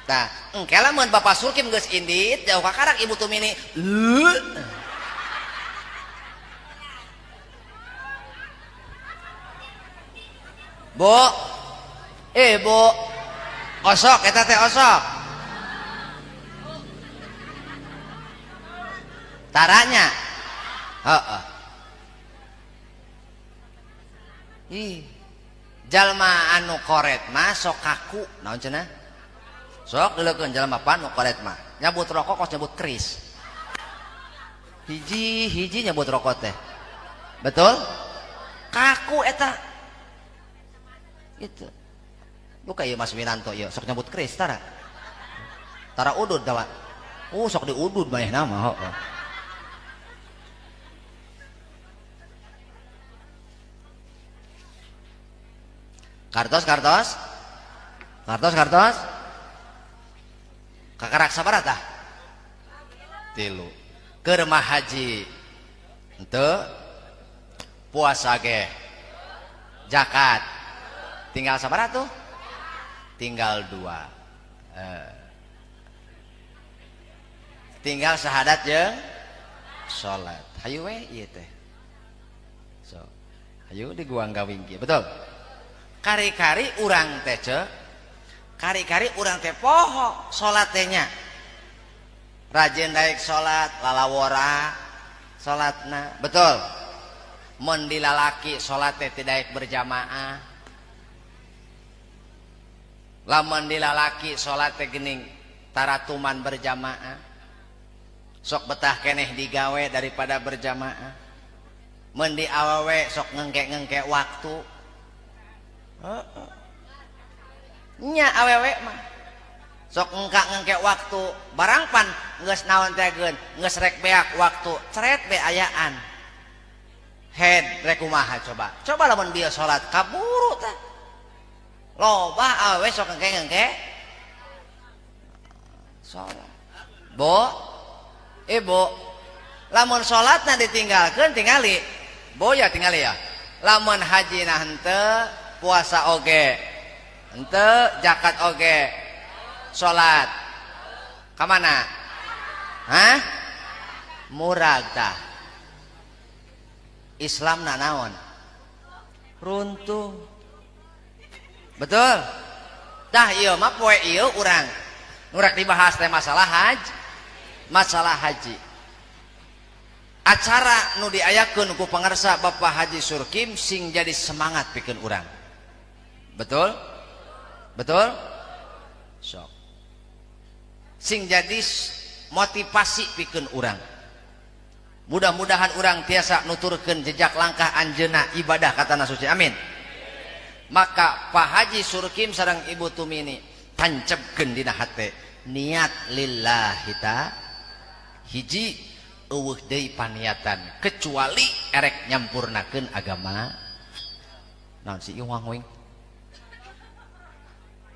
tah engke lamun bapak Surkim geus indit jauh ka karak ibu Tumini bo osok eta teh osok taranya ih jalma anu koret mah sok kaku naon cenah sok deulekeun jalma anu koret mah nyabut rokok kos nyabut keris hiji nyabut rokok teh betul kaku eta gitu buka ieu Mas Winanto ieu sok nyabut keris tara udud dawa sok diudud banyak nama kartos kakarak sabaraha tah 3 keur mah haji henteu puasa ge zakat tinggal sabaraha tuh tinggal 2 tinggal syahadat jeung salat hayu we ieu teh so hayu di guang gawing kieu betul kari-kari urang teh poho salat teh nya rajin daek salat lalawora salatna betul mun di lalaki salat teh tidak berjamaah lamun di lalaki salat teh geuning taratuman berjamaah sok betah keneh digawe daripada berjamaah mun di awewe sok ngengke waktu nya awewe mah sok ngengke waktu barangpan geus naon teh geun geus rek beak waktu ceret be ayaan head rek kumaha coba lamun dia salat kaburu teh loba awewe sok ngengke salat ibu lamun salatna ditinggalkeun tingali boya tingali ya lamun haji na henteu puasa oge henteu zakat oge salat ka mana murag tah Islam na naon runtuh betul tah ieu mah poe ieu urang nu rek dibahas teh masalah haji acara nu diayakeun ku pangarsa Bapak Haji Surkim sing jadi semangat pikeun urang betul sok sing jadi motivasi pikeun urang mudah-mudahan urang tiasa nuturkeun jejak langkah anjeunna ibadah katana suci amin maka Pak Haji Surkim sareng Ibu Tumini tancepkeun dina hate niat lillahi ta hiji eueuh deui paniatan kecuali erek nyampurnakeun agama naon si iwang wing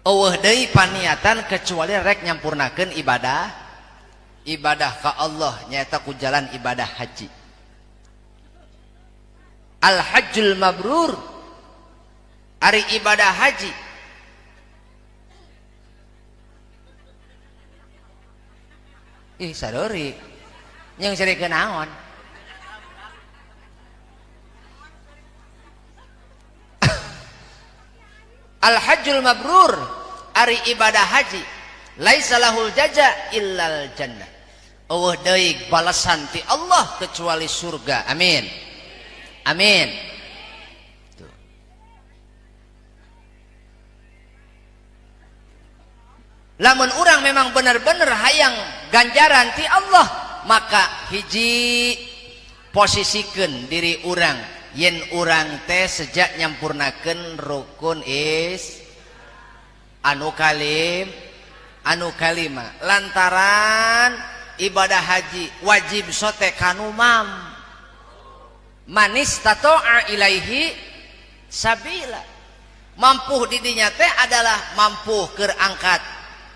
eueuh deui paniatan kecuali rek nyampurnakeun ibadah ka Allah nyaeta ku jalan ibadah haji al hajjul mabrur ari ibadah haji sadori yang seri kenaon al hajjul mabrur ari ibadah haji laisa lahul jaza illal jannah eueuh deui balasan ti Allah kecuali surga amin tuh. Lamun urang memang benar-benar hayang ganjaran ti Allah maka hiji posisikeun diri urang yen urang teh sejak nyampurnakeun rukun anu kalima lantaran ibadah haji wajib sote kanumam manis tato'a ilaihi sabila mampu didinya teh adalah mampu keur angkat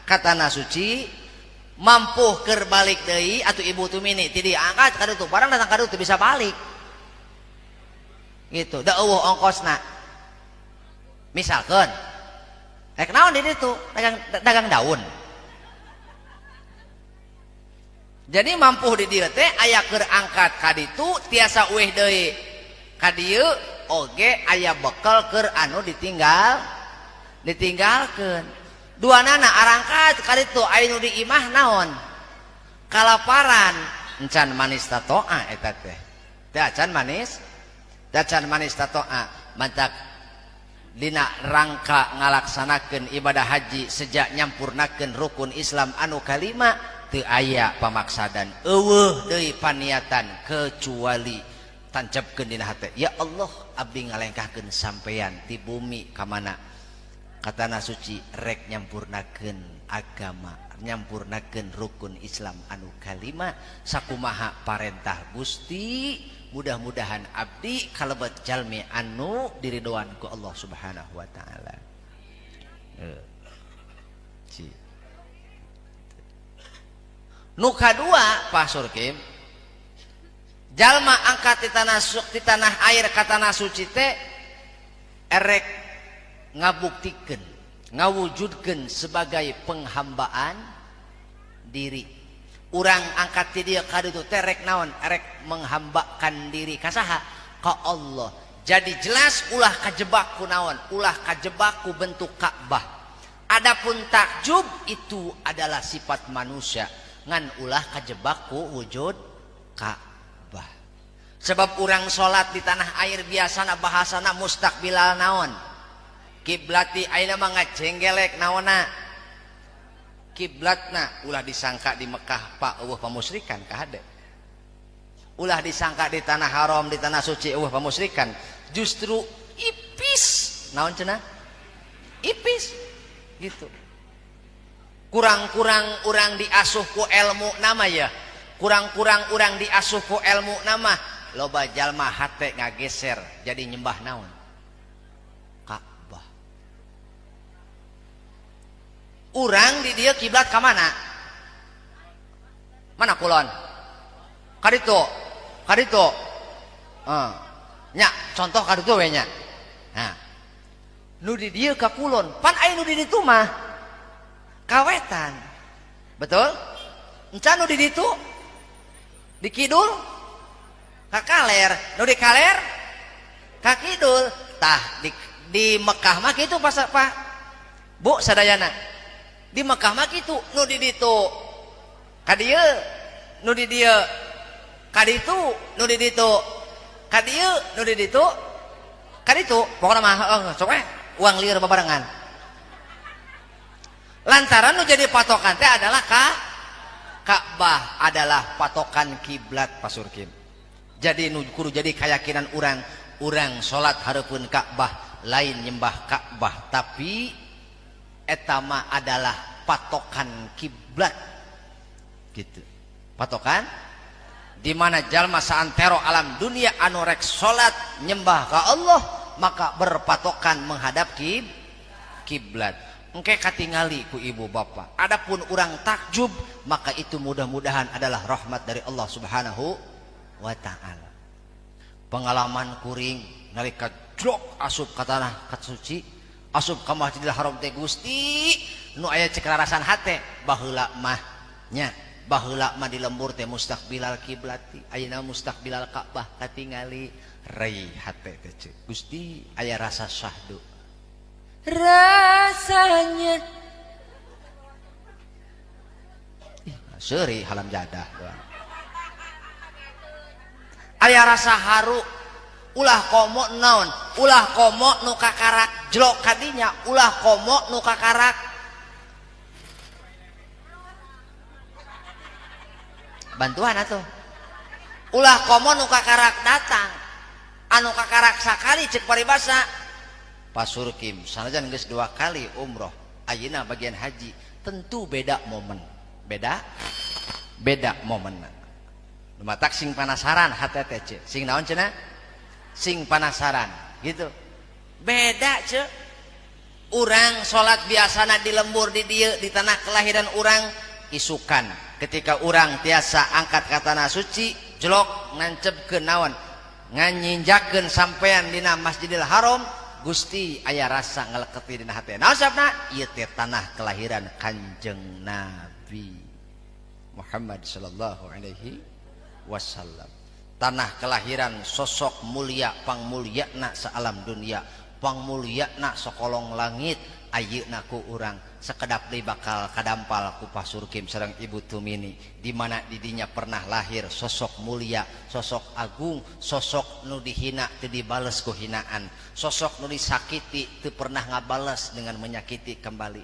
katana suci mampu keur balik deui atuh Ibu Tumini ti diangkat ka ditu barang datang ka ditu bisa balik gitu da eueuh ongkosna misalkan rek naon di ditu dagang daun jadi mampu di dieu teh aya keur angkat ka ditu tiasa uih deui ka dieu oge aya bekal keur anu ditinggalkeun duanana arangkat ka ditu aya nu di imah naon kalaparan encan manis tatoa eta teh teh acan manis tatoa mantak dina rangka ngalaksanakeun ibadah haji sejak nyampurnakeun rukun Islam anu kalima teu aya pamaksadan eueuh deui paniatan kecuali tancapkeun dina hate ya Allah abdi ngalengkahkeun sampean ti bumi ka mana katana suci rek nyampurnakeun agama nyampurnakeun rukun Islam anu kalima sakumaha parentah Gusti mudah-mudahan abdi kalebet jalmi anu diridhoan ku Allah Subhanahu wa taala. Nu kadua Pak Surkim jalma angkat di tanah air ka tanah suci teh erek ngabuktikeun ngawujudkeun sebagai penghambaan diri. Urang angkat ti dieu ka ditu teh rek naon? Rek menghambakan diri ka saha? Ka Allah. Jadi jelas ulah kajebak ku naon? Ulah kajebak ku bentuk Ka'bah. Adapun takjub itu adalah sifat manusia. Ngan ulah kajebak ku wujud Ka'bah. Sebab urang salat di tanah air biasana bahasana mustaqbilal naon? Kiblati ayeuna mah ngajenggelek naonna? Kiblatna ulah disangka di Mekah pak eueuh pamusyrikan kahade. Ulah disangka di tanah haram di tanah suci eueuh pamusyrikan. Justru ipis naon cenah? Ipis gitu. Kurang-kurang urang diasuh ku ilmu nama ya. Kurang-kurang urang diasuh ku ilmu nama loba jalma hate ngageser jadi nyembah naon? Urang di dia kiblat ke mana? Mana kulon? Kaditu. Nya, contoh kaditu we nya. Nah. Nu di dia ka kulon, pan aya nu di ditu mah kawetan. Betul? Encan nu di ditu di kidul ka kaler, nu di kaler ka kidul. Tah di Mekah mah kitu Pak. Bu sadayana. Di Mekah mah kitu nu di ditu ka dieu nu di dieu ka ditu nu di ditu ka dieu nu di ditu ka ditu pokona mah sok we uang lieur babarengan lantaran nu jadi patokan teh adalah Ka'bah adalah patokan kiblat Pak Surkim. Jadi nu kudu jadi keyakinan urang salat hareupeun Ka'bah lain nyembah Ka'bah tapi etama adalah patokan kiblat gitu. Patokan di mana jalma saantero alam dunia anu rek salat nyembah ka Allah maka berpatokan menghadap kiblat. Engke katingali ku ibu bapa. Adapun urang takjub maka itu mudah-mudahan adalah rahmat dari Allah Subhanahu wa taala. Pengalaman kuring nalika jlok asup ka tanah suci asup ka Masjidil Haram teh Gusti nu aya cek rarasan hate baheula mah nya baheula mah di lembur teh mustaqbilal kiblati ayeuna mustaqbilal Ka'bah katingali rei hate teh cek Gusti aya rasa syahdu rasanya seuri halam jadah doang aya rasa haru ulah komo naon ulah komo nu kakarak jlok kadinya ulah komo nu kakarak bantuan atuh ulah komo nu kakarak datang anu kakarak sakali cek paribasa Pak Surkim sanajan geus 2 kali umroh ayeuna bagian haji tentu beda momen beda momen matak sing panasaran hate teh sing naon cenah sing panasaran gitu beda cek urang salat biasana di lembur di dieu di tanah kelahiran urang isukan ketika urang tiasa angkat ka tanah suci jelok nancepkeun naon nganyinjakeun sampean dina Masjidil Haram Gusti aya rasa ngaleketi dina hate naon sabna ieu teh tanah kelahiran Kanjeng Nabi Muhammad sallallahu alaihi wasallam tanah kelahiran sosok mulia pangmulyana saalam dunia pangmulyana sekolong langit ayeuna ku urang sakedap deui bakal kadampal ku Pak Surkim sareng Ibu Tumini di mana didinya pernah lahir sosok mulia, sosok agung, sosok nu dihina teu dibales ku hinaan, sosok nu disakiti teu pernah ngabales dengan menyakiti kembali,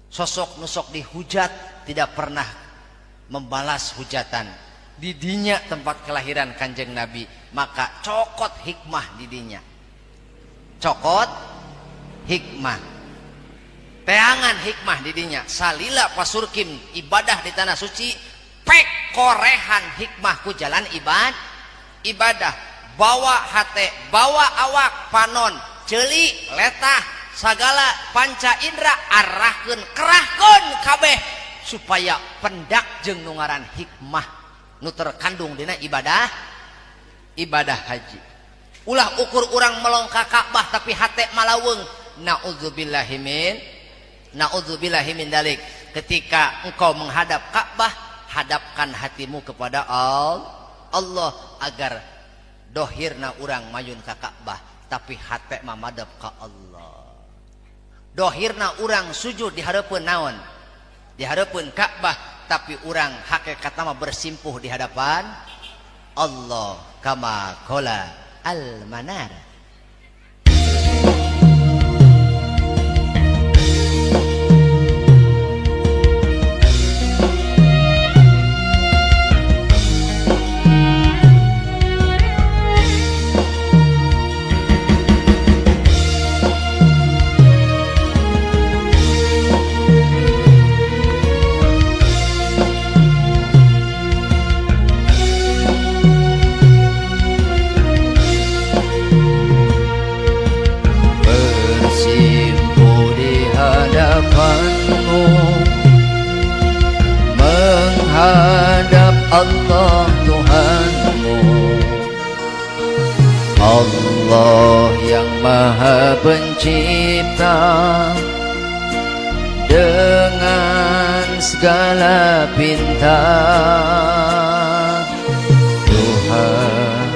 sosok nu sok dihujat tidak pernah membalas hujatan. Didinya tempat kelahiran Kanjeng Nabi, maka cokot hikmah didinya, cokot hikmah, teangan hikmah didinya. Salila Pasurkim ibadah di tanah suci pek korehan hikmah ku jalan ibadah, bawa hate, bawa awak panon ceuli letah sagala panca indra arahkeun kerahkeun kabeh supaya pendak jeung nu ngaran hikmah nu terkandung dina ibadah haji. Ulah ukur urang melong ka Ka'bah tapi hate malaweung, naudzubillahi min dalik. Ketika engkau menghadap Ka'bah, hadapkan hatimu kepada Allah agar dohirna urang mayun ka Ka'bah tapi hate mah madep ka Allah. Dohirna urang sujud di hareupeun naon? Di hareupeun Ka'bah, tapi urang hakikatna mah bersimpuh di hadapan Allah. Kama qala al-manar. Menghadap Allah Tuhanmu, Allah yang Maha Pencipta, dengan segala pinta. Tuhan,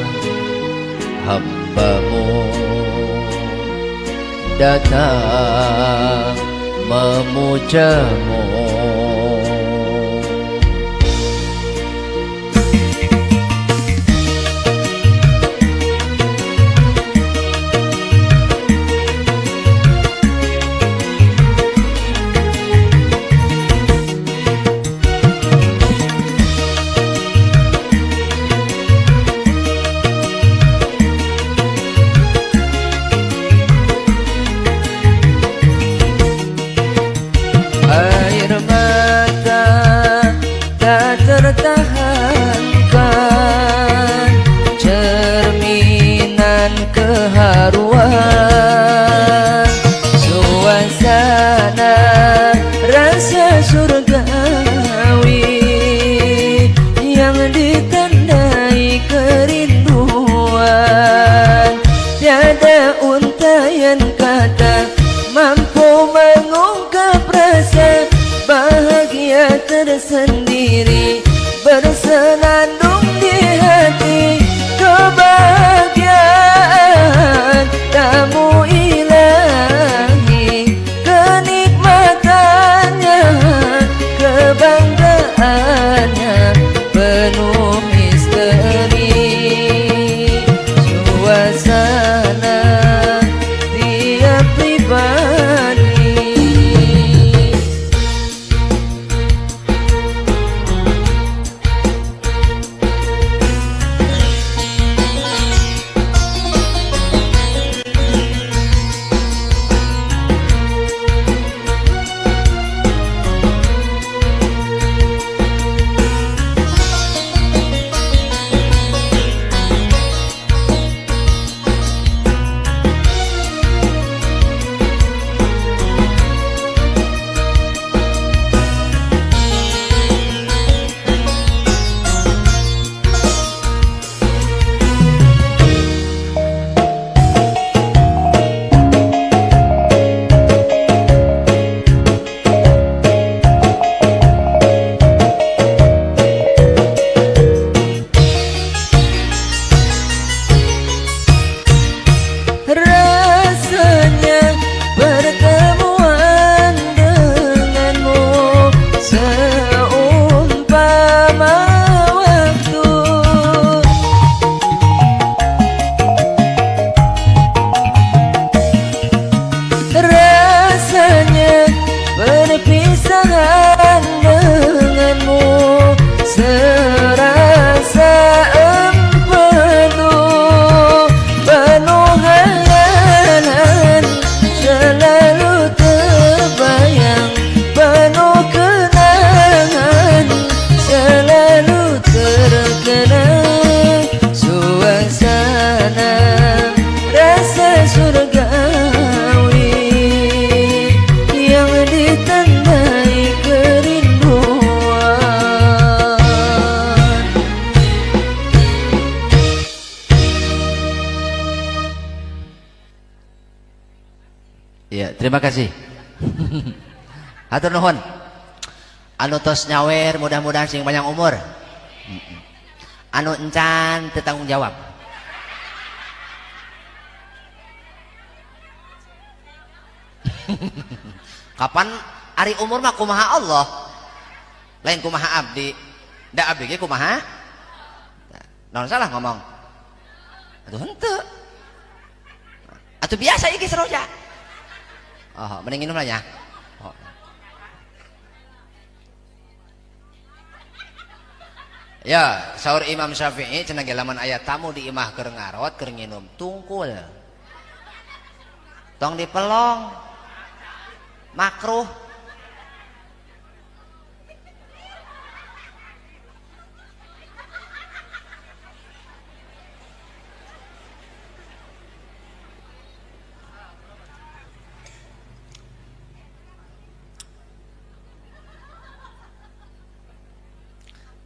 hamba-Mu datang memuja-Mu. Tertahankan cerminan keharuan suasana rasa surgawi yang ditandai kerinduan. Tiada untayan kata mampu mengungkap rasa bahagia tersendiri bersenandung di hati. Kebahagiaan tamu ilahi, kenikmatannya, kebanggaannya penuh misteri. Suasana tiap pribadi perpisahan denganmu serasa empedu, penuh hayalan selalu terbayang, penuh kenangan selalu terkenang, suasana rasa surgawi yang ditandai kerinduan. Ya, terima kasih. Hatur nuhun. Anu tos nyawer mudah-mudahan sing panjang umur. Anu encan teu tanggung jawab. Kapan ari umur mah kumaha Allah, lain kumaha abdi. Da abdi ge kumaha? Naon salah ngomong? Atuh henteu. Atuh biasa iki seroja. Oh, mending minum lah ya. Oh. Ya, sahur Imam Syafi'i cenah ge lamun aya tamu di imah keur ngarot keur nginum tungkul. Tong dipelong. Makruh.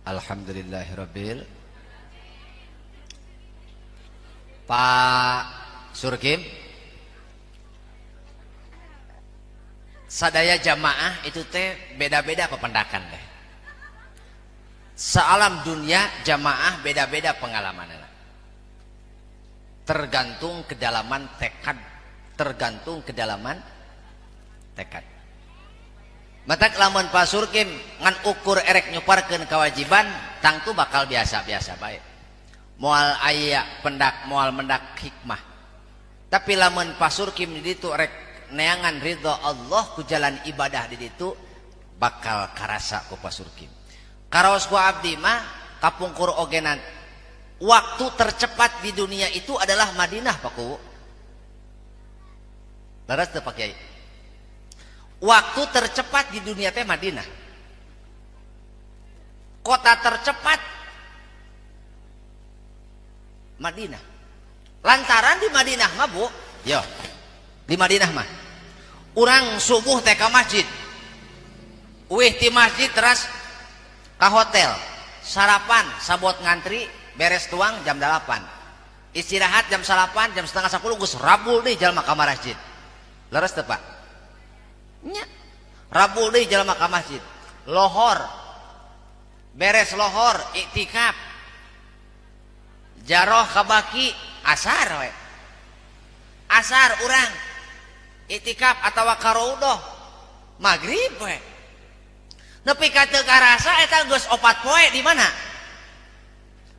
Alhamdulillahirabbil. Pak Surkim, sadaya jamaah itu teh beda-beda pependakan deh. Sealam dunia jamaah beda-beda pengalamannya. Tergantung kedalaman tekad, tergantung kedalaman tekad. Matak lamun Pak Surkim ngan ukur erek nyuparkeun kewajiban, tangtu bakal biasa-biasa baik. Moal aya pendak, moal mendak hikmah. Tapi lamun Pak Surkim di ditu erek neangan ridho Allah ku jalan ibadah di ditu bakal karasa ku Pak Surkim. Karaos ku abdi mah kapungkur ogenan. Waktu tercepat di dunia itu adalah Madinah Pak Ku. Laras teu Pak Kiai. Waktu tercepat di dunia teh Madinah. Kota tercepat Madinah. Lantaran di Madinah mah Bu, yo. Di Madinah mah urang subuh teh ka masjid. Uih ti masjid teras ka hotel. Sarapan sabot ngantri beres tuang jam 8. Istirahat jam 8, jam setengah 10 geus rabul deui jalma ka masjid. Leres teu Pak? Nya. Rabul deui jalma ka masjid. Lohor. Beres lohor iktikaf. Jaroh kabaki asar we. Asar urang iktikaf atawa karoudoh magrib we. Nepi ka teu karasa eta geus 4 poe di mana?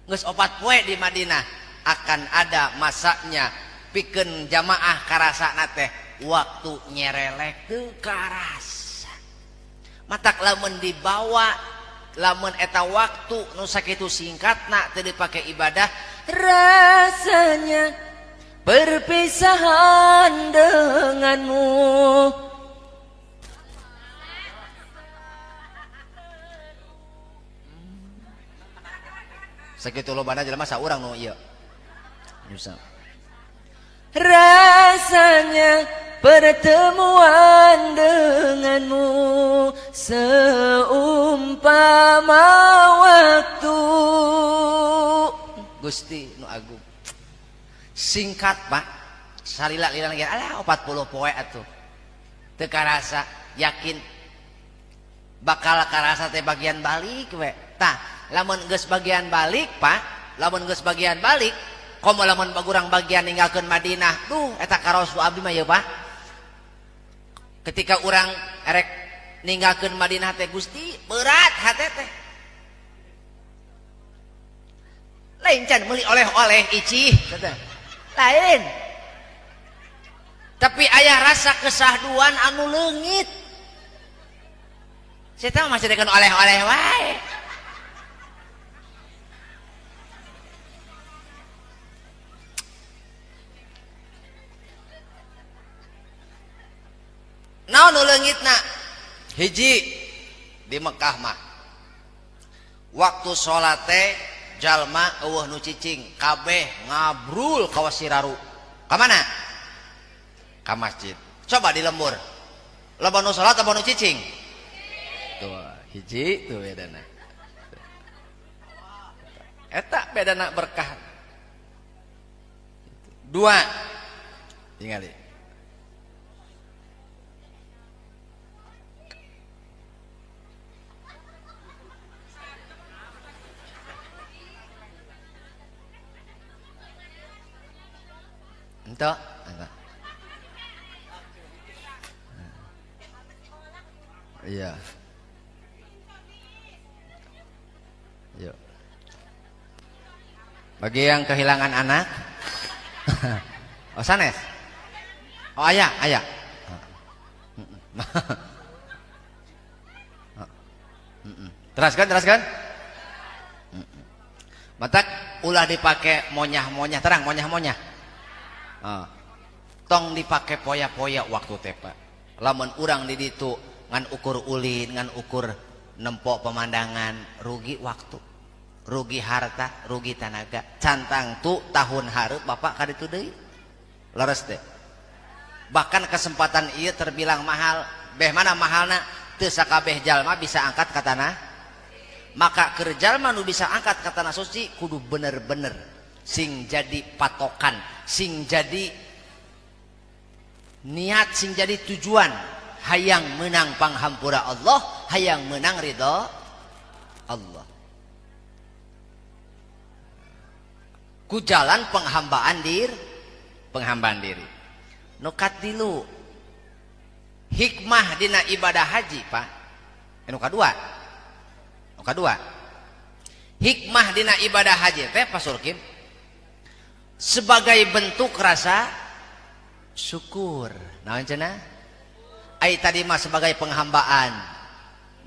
Geus 4 poe di Madinah. Akan ada masanya pikeun jamaah karasana teh waktu nyerelek teu karasa. Matak lamun dibawa, lamun eta waktu nu sakitu singkatna teu dipake ibadah, rasanya perpisahan denganmu. Sakitu lobana jelema saurang nu ieu. Nyusa. Rasanya pertemuan denganmu seumpama waktu. Gusti nu agung. Singkat Pak. Salila-lila lagi alah 40 poe atuh. Teu karasa, yakin bakal karasa teh bagian balik we. Tah, lamun geus bagian balik Pak, lamun geus bagian balik, komo lamun bagurang bagian ninggalkeun Madinah, duh eta karaos ku abdi mah ya Pak. Ketika urang erek ninggalkeun Madinah teh Gusti, berat hate teh. Lain can meuli oleh-oleh icih, lain. Tapi aya rasa kesahduan anu leungit. Saya tahu masih dengan oleh-oleh wae. Naon nu leungitna? Hiji di Mekah mah. Waktu salat teh jalma eueuh nu cicing kabeh ngabrul ka Wasiraru. Ka mana? Ka masjid. Coba di lembur. Loba nu salat apa nu cicing? Tuh, hiji tuh bedana. Eta bedana berkah. Dua. Tingali. Entah. Iya. Yuk. Bagi yang kehilangan anak. Oh sanes. Oh ayah. Teraskan. Matak ulah dipakai monyah-monyah, terang monyah-monyah. Tong dipakai poya-poya waktu tepa. Lamun urang di ditu ngan ukur ulin, ngan ukur nempok pemandangan, rugi waktu, rugi harta, rugi tenaga. Cantang tu tahun hareup bapak ka ditu deui. Leres teh. Bahkan kesempatan ieu terbilang mahal. Beh mana mahalna? Teu sakabeh jalma bisa angkat ka tanah. Maka keur jalma nu bisa angkat ka tanah suci kudu bener-bener sing jadi patokan, sing jadi niat, sing jadi tujuan, hayang menang panghampura Allah, hayang menang ridha Allah. Ku jalan penghambaan diri. Nukat dilu hikmah dina ibadah haji, Pak. Nu kadua. Hikmah dina ibadah haji teh Pak Surkim sebagai bentuk rasa syukur. Naon cenah? Ai tadi mah sebagai penghambaan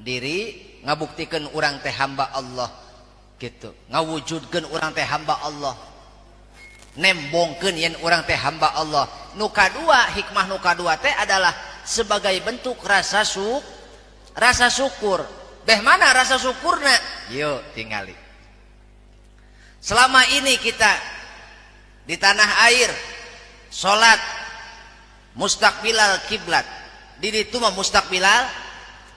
diri, ngabuktikeun urang teh hamba Allah gitu. Ngawujudkeun urang teh hamba Allah. Nembongkeun yen urang teh hamba Allah. Nu kadua, hikmah nu kadua teh adalah sebagai bentuk rasa syukur. Beh mana rasa syukurna? Yuk tingali. Selama ini kita di tanah air salat mustaqbilal kiblat, di ditu mah mustaqbilal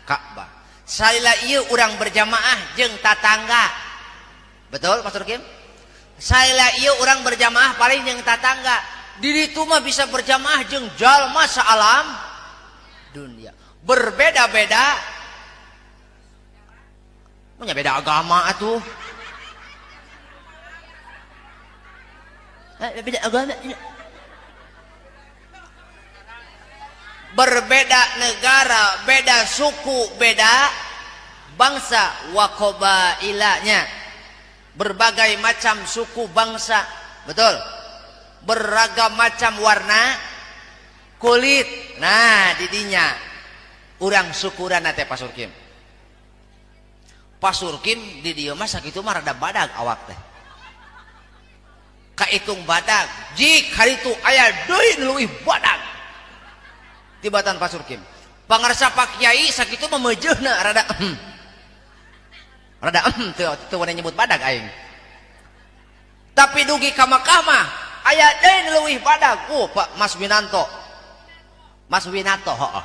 Ka'bah. Salila ieu urang berjamaah jeung tatangga. Betul Mas Turkim? Salila ieu urang berjamaah paling jeung tatangga. Di ditu mah bisa berjamaah jeung jalma saalam dunia. Berbeda-beda punya beda agama atuh. Beda agama. Berbeda negara, beda suku, beda bangsa, wa qabailanya. Berbagai macam suku bangsa, betul. Beragam macam warna kulit. Nah, didinya urang syukuran teh Pak Surkim. Pak Surkim di dieu mah sakitu mah rada badag awak teh. Kaitung badag, jik haritu aya deui nu leuwih badag. Tibatan Pak Surkim. Pangarsa Pak Kiai sakitu mah meujeuhna rada teu wani nyebut badag aing. Tapi dugi ka Makkah mah aya deui nu leuwih badag. Pak Mas Winato, heuh.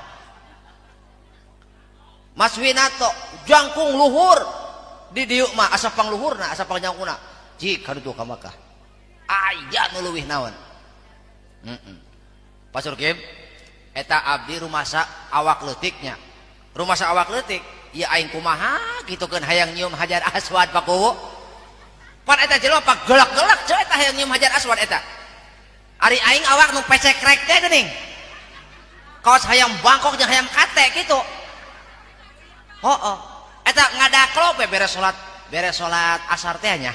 Mas Winato jangkung luhur di dieu mah asa pangluhurna asa pangjangkungna jik haritu ka Makkah aya nu leuwih naon. Pak Surkim eta abdi rumasa awak leutiknya. Rumasa awak leutik ieu aing kumaha kitukeun hayang nyium Hajar Aswad Pak Kuwu. Pan eta jelema pak gelak-gelak ceuk eta hayang nyium Hajar Aswad eta. Ari aing awak nu pecek rek teh geuning. Kaos hayang bangkok jeung hayang kate kitu. Eta ngadaklo pe beres salat asar teh nya.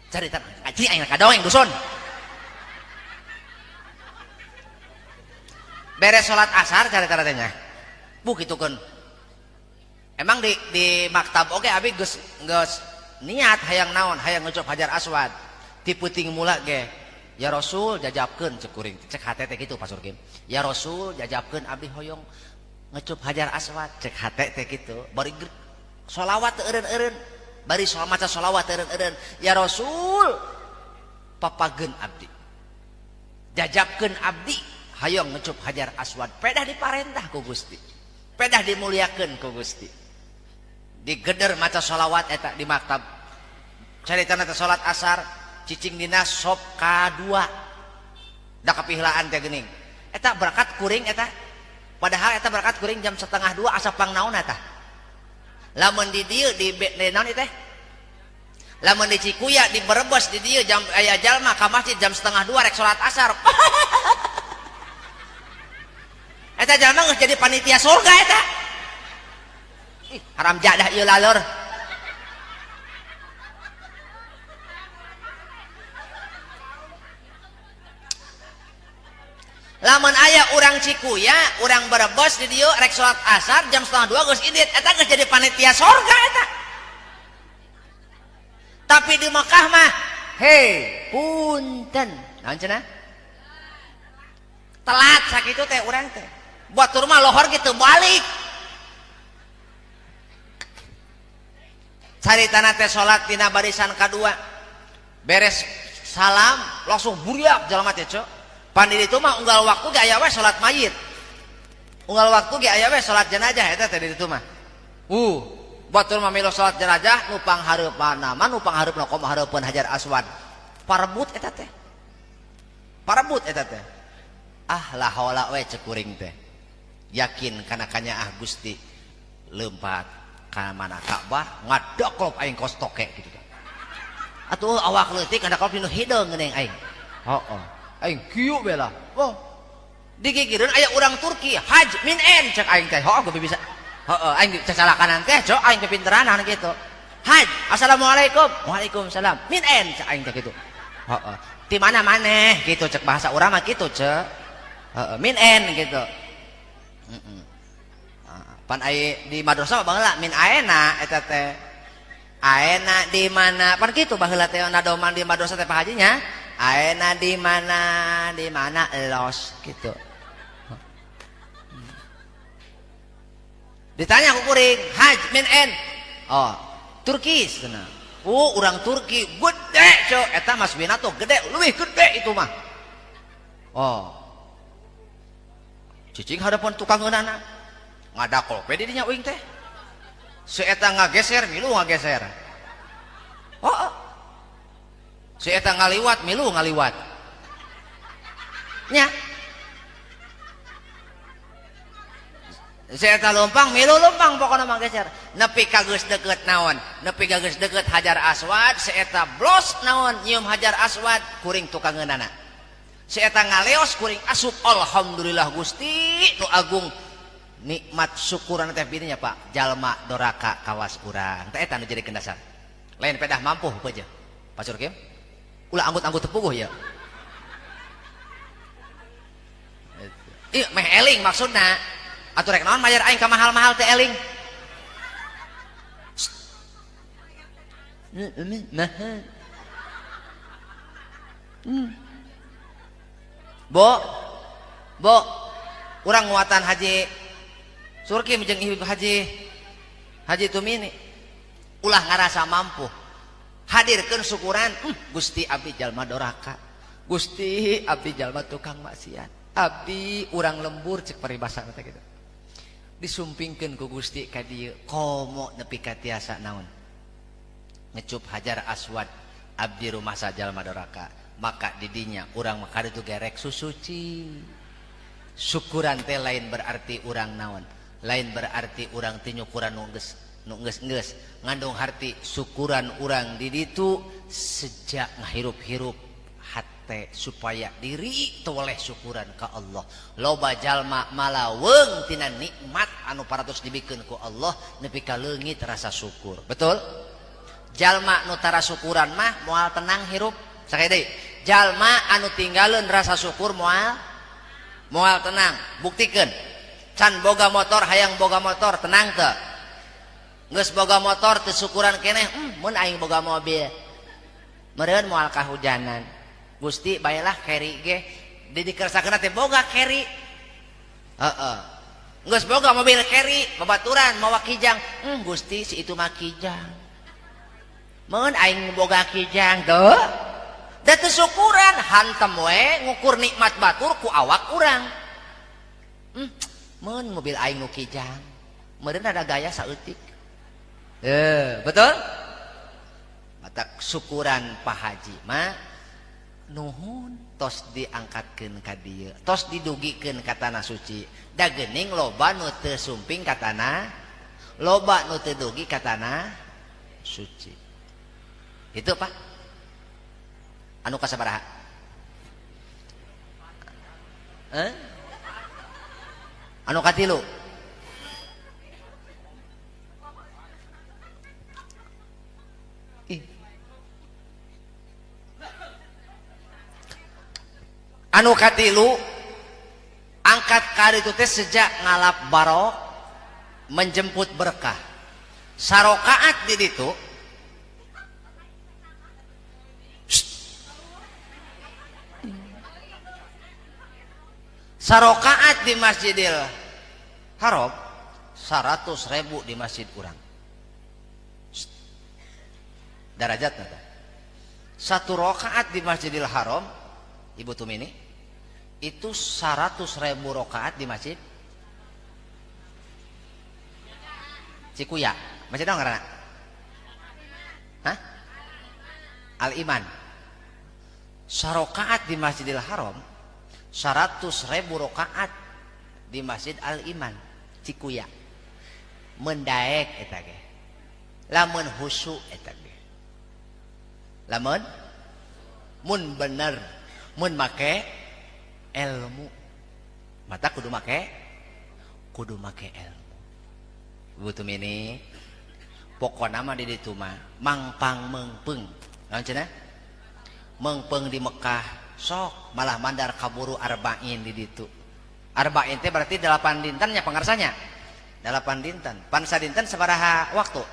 Carita ngaji aing kadongeng dusun. Beres salat asar carita teh nya. Bu kitukeun. emang di maktab oke abi geus niat hayang naon hayang ngecop hajar aswad ti peuting mula ge ya Rasul jajabkeun cek kuring cek hate teh kitu Pak Surkim ya Rasul jajabkeun abdi hoyong ngecop hajar aswad cek hate teh kitu bari sholawat teu eureun-eureun bari maca sholawat teu eureun-eureun ya Rasul papageun abdi jajabkeun abdi hayong ngecop hajar aswad pedah diparentah ku Gusti pedah dimuliakeun ku Gusti digeder maca sholawat eta di maktab caritana teh salat asar cicing dina sop kadua da kapihlaan teh geuning eta berangkat kuring eta padahal eta berangkat kuring jam 1:30 asa pangnaon eta lamun di dieu di naon teh lamun di Cikuya di Brebes di dieu jam aya jalma ka masjid jam 1:30 rek salat asar eta jalma geus jadi panitia surga eta ih haram jadah ieu laleur lamun aya urang Cikuya urang Brebes di dieu rek salat asar jam 1:30 geus idit eta geus jadi panitia surga eta tapi di Mekah mah hei punten naon cenah telat sakitu teh urang teh buat tur mah lohor gitu balik caritana teh salat dina barisan kadua beres salam langsung buriak jalma teh cok pan di ditu mah unggal waktu ge aya we salat mayit unggal waktu ge aya we salat jenazah eta teh di ditu mah batur mah milo salat jenazah nu panghareupanna mah nu panghareupeuna komo hareupeun hajar aswad parebut eta teh parebut eta teh la haula we cek kuring teh yakin kana kanyaah Gusti leumpad ka mana Ka'bah ngadoklop aing kos toke gitu atuh awak leutik ngadoklop dinu hideung geuning aing heuh aing kieu bela digigireun aya urang Turki haj min en cek aing teh heuh geuh bisa aing cacalakanan teh cok aing kepinteranan gitu haj assalamualaikum waalaikumsalam min en cek aing teh gitu di mana maneh gitu cek bahasa urang mah gitu cek min en gitu pan ai di madrasah baheula min aena eta teh aena di mana pan kitu baheula teh nadoman di madrasah teh Pak Hajinya aena di mana los gitu ditanya ku kuring haj min en Turki cenah urang Turki gede cok eta mas binato gede leuwih gede itu mah cicing hadapan tukang ngeunana ngadakol pede dinya uing teh si eta ngageser milu ngageser si eta ngaliwat milu ngaliwat nya si eta lompang milu lompang pokokna mah geser nepi ka geus deukeut naon nepi ka geus deukeut hajar aswad si eta blos naon nyium hajar aswad kuring tukang ngeunana si eta ngaleos kuring asup alhamdulillah Gusti nu agung nikmat syukuran teh bininya Pak jalma doraka kawas urang teh eta nu jadi dasar lain pedah mampu aja Pak Surkim ulah anggut-anggut tepuguh ya ieu meh eling maksudna atuh rek naon mayar aing ka mahal-mahal teh eling mahal bo urang nguatan haji Surkim jeung ibu haji Tumini ulah ngarasa mampu hadirkeun syukuran Gusti abdi jalma doraka Gusti abdi jalma tukang maksiat abdi urang lembur cek paribasana teh kitu disumpingkeun ku Gusti ka dieu komo nepi ka tiasa naon ngecup hajar aswad abdi rumah jalma doraka maka didinya urang maka ditu gerek susuci syukuran teh lain berarti urang naon lain berarti urang tinyukuran nu geus ngandung harti syukuran urang di ditu sejak ngahirup-hirup hate supaya diri toleh syukuran ka Allah loba jalma malaweung tina nikmat anu paratos dibikeun ku Allah nepi ka leungit rasa syukur betul jalma nu tara syukuran mah moal tenang hirup sakaya deui jalma anu tinggalin rasa syukur moal tenang buktikeun can boga motor hayang boga motor tenang teu geus boga motor teu syukuran keneh mun aing boga mobil meureun moal kahujanan Gusti bayalah keri ge didikersakana teh boga keri heeh geus boga mobil keri babaturan mawa kijang Gusti si itu mah kijang mun aing boga kijang teuh da teu syukuran hantem we ngukur nikmat batur ku awak urang mun mobil aing nu kijang meureun ada gaya saeutik betul mata syukuran Pak Haji mah nuhun tos diangkatkeun ka dieu tos didugikeun ka tanah suci da geuning loba nu teu sumping ka tanah loba nu teu dugi ka tanah suci itu Pak anu kasabaraha anu katilu anu katilu angkat kali itu teh sejak ngalap barok menjemput berkah sarokaat di ditu sarokaat di Masjidil Haram 100.000 di masjid urang darajatna teh satu rakaat di Masjidil Haram Ibu Tumini itu 100.000 rakaat di masjid Cikuya masjid naon ngaranna hah Al-Iman sarokaat di Masjidil Haram 100.000 rakaat di Masjid Al-Iman Cikuya mendaek eta ge lamun husu eta ge lamun mun bener mun make ilmu mata kudu make ilmu butuh ini pokona mah di ditu mah mangpang mengpeng naon cenah mengpeng di Mekah sok malah mandar kaburu arba'in di ditu arba'in teh berarti 8 dinten nya pangarsanya 8 dinten pan sadinten sabaraha waktu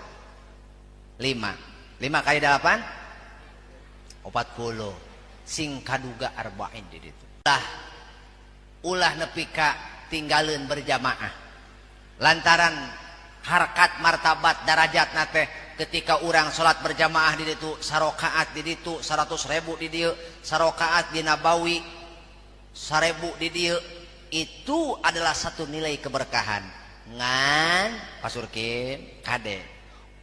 5 kali 8 40 sing kaduga arba'in di ditu ulah nepi ka tinggalin berjamaah lantaran harkat martabat darajat nate ketika orang sholat berjamaah di ditu sarokaat di ditu 100.000 di dieu sarokaat di Nabawi 1.000 di dieu itu adalah satu nilai keberkahan ngan pasurkin kade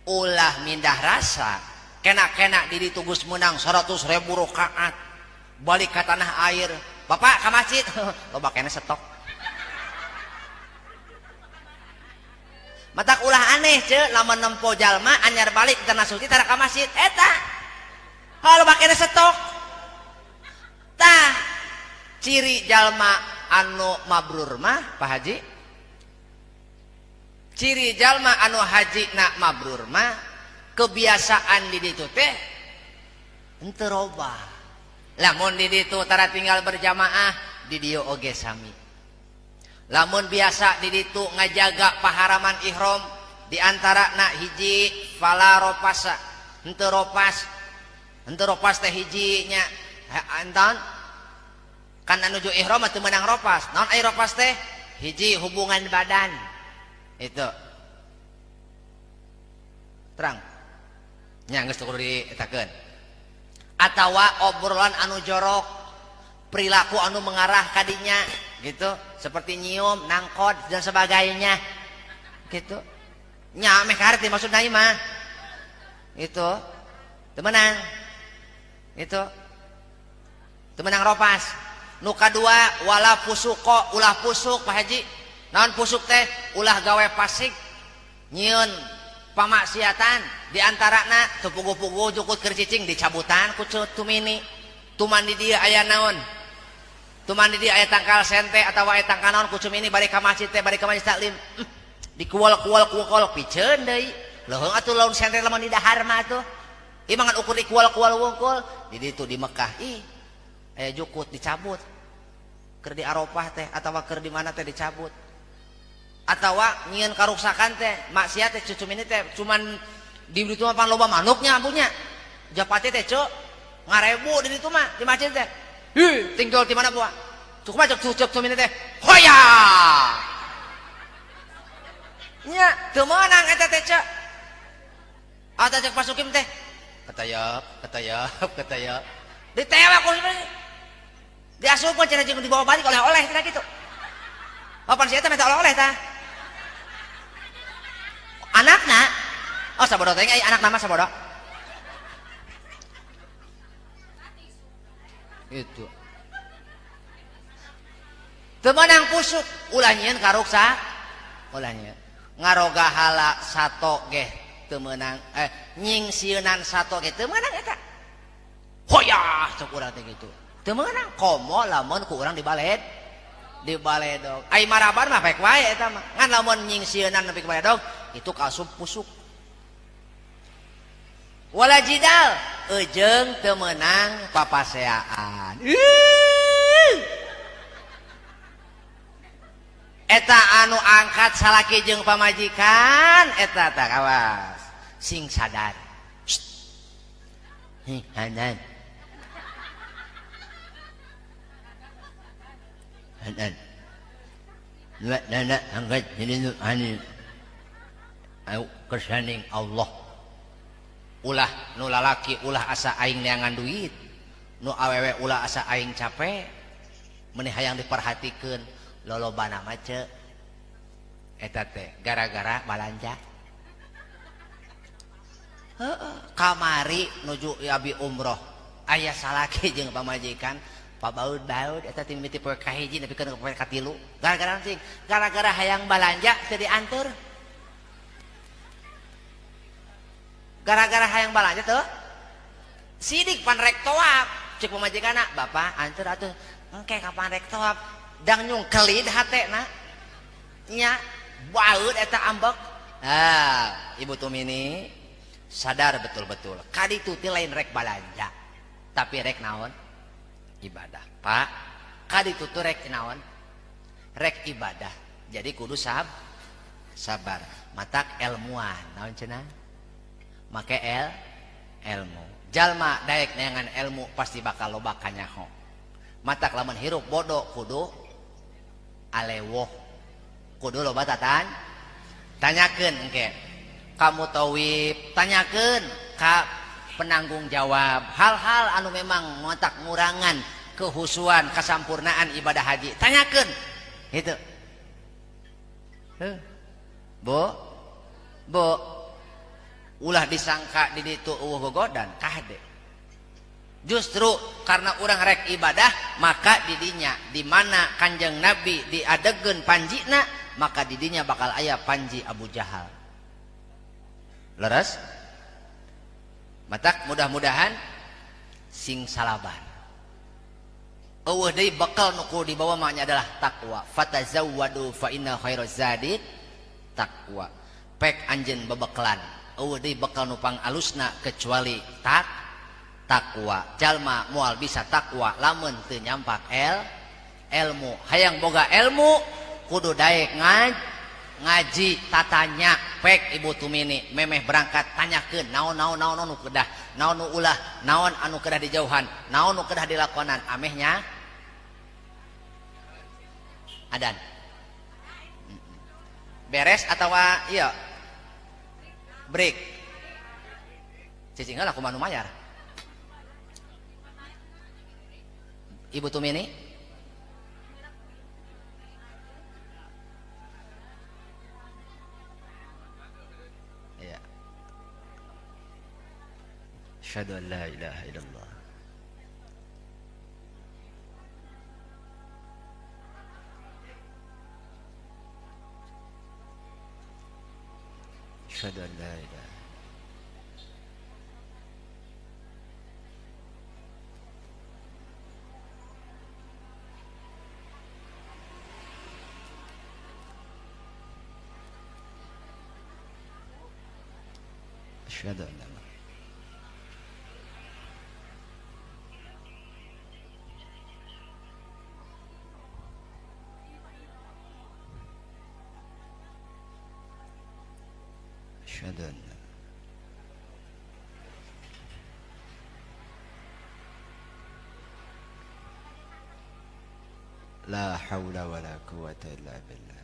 ulah mindah rasa kena di ditu geus menang 100.000 rakaat balik ke tanah air bapak ke masjid loba kene stok matak ulah aneh ce lamun nempo jalma anyar balik ke tanah suci tara ka masjid eta loba kene stok tah ciri jalma anu mabrur mah Pak Haji ciri jalma anu haji na mabrur mah kebiasaan di ditu teh henteu robah lamun di ditu tara tinggal berjamaah di dieu oge sami lamun biasa di ditu ngajaga paharaman ihram di antara na hiji fala ropasa henteu ropas teh hiji nya anton kan anu nuju ihram teu meunang ropas naon aya ropas teh hiji hubungan badan itu terang nya geus kudu dietakeun atawa obrolan anu jorok perilaku anu mengarah kadinya gitu seperti nyium nangkot dan sebagainya gitu nya meh kareti maksudna ieu mah itu teu meunang itu teu meunang ropas nu kadua wala fusuko ulah pusuk Pak Haji naon pusuk teh ulah gawe pasik nyieun pamaksiatan di antarana teu puguh-puguh jukut keur cicing dicabutan ku tumini tuman di dieu aya naon tuman di dieu aya tangkal sente atawa aya tangkal naon ku tumini bari ka masjid teh bari ka majelis taklim dikual-kual piceun deui leuheung atuh laun sente lamun di dahar mah atuh ieu mah ngan ukur dikual-kual wungkul di ditu di Mekah aya jukut dicabut keur di Arafah teh atawa keur di mana teh dicabut Atawa nyieun karuksakan teh maksiat teh cucu ini teh cuman di ditu mah pan loba manuknya ampunya japate teh ceu ngarebu di ditu mah di masjid teh tinggal di mana buah cukup aja cucu ini teh hoya nya teu meunang eta teh ceu ata cek pasukim teh ketayap ditewak ku diasupkeun cenah jeung dibawa balik oleh-oleh cenah kitu papan sia teh minta oleh-oleh tah anakna oh sabodo teh aya anak nama sabodo itu teu meunang pusuk ulah nyieun karuksa ulah nyieun ngaroga hala sato ge teu meunang nyingsieunan sato ge teu meunang eta hoyah cek urang teh kitu teu meunang komo lamun ku urang di baledog ai maraban mah pek wae eta mah ngan lamun nyingsieunan nepi ka baledog itu kasup pusuk wala jidal ejeung teu meunang papaseaan eta anu angkat salaki jeung pamajikan eta tah kawas sing sadar hanan nana angkat ini ani ayo kesaning Allah ulah nu lalaki ulah asa aing neangan duit nu awewe ulah asa aing capek meuni hayang diperhatikeun lolobana mah ce eta teh gara-gara balanja kamari nuju abi umroh aya salaki jeung pamajikan pabaud-baud eta tim miti poe kahiji nepi ka poe katilu gara-gara hayang balanja teu diantur gara-gara hayang balanja tuh sidik pan rek toap cek pemajikanna bapak antur atuh engke kapan rek toap dang nyungkelid hatena nya baeud eta ambek ibu tumini sadar betul-betul kaditu teh lain rek balanja tapi rek naon ibadah pak kaditu tuh rek naon rek ibadah jadi kudu sabar matak ilmuan naon cenah make ilmu jalma daek neangan ilmu pasti bakal loba kanyaho matak lamun hirup bodoh kudu alewoh kudu loba tanyakeun engke kamu tauhid tanyakeun ka penanggung jawab hal-hal anu memang matak ngurangan kehusuan kasampurnaan ibadah haji tanyakeun itu bo ulah disangka di ditu eueuh gogodan kade justru karena urang rek ibadah maka didinya di mana Kanjeng Nabi diadegeun panjina maka didinya bakal aya panji Abu Jahal leres matak mudah-mudahan sing salabar eueuh deui bekal nu kudu dibawa maknya adalah takwa fatazawwadu fa inna khairaz zadi takwa pek anjeun bebekalan eueuh deui bekal nu pangalusna kecuali takwa jalma moal bisa takwa lamun teu nyampak ilmu hayang boga ilmu kudu daek ngaji tatanya pek ibu tumini memeh berangkat tanyakeun naon nu kedah naon nu ulah naon anu kedah dijauhan naon nu kedah dilakonan amehnya adan beres atawa iya break cicing lah kumaha nu mayar ibu tumini asyhadu an la ilaha illallah asyhadu an la ilaha asyhadu an la Ramadan. La haula wala quwata illa billah.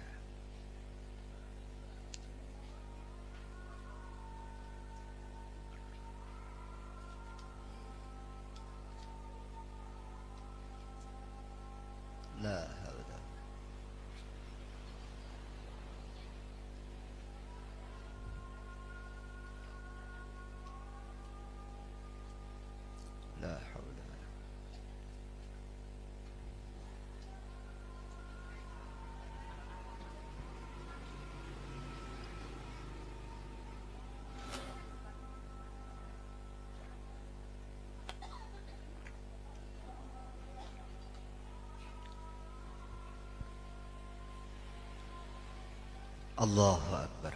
La haula. La haula. Allahu Akbar.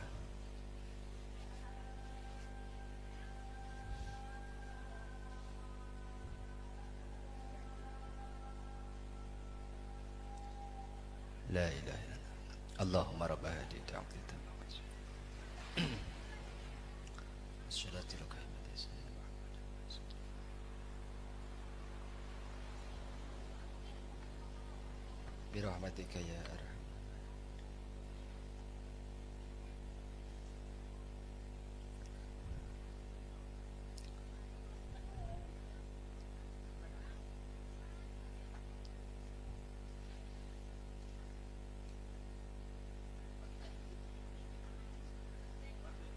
La ilaha illallah. Allahumma rabb hadhihi da'wati tammah. Salatul qiyamah. Bi rahmatika ya arham.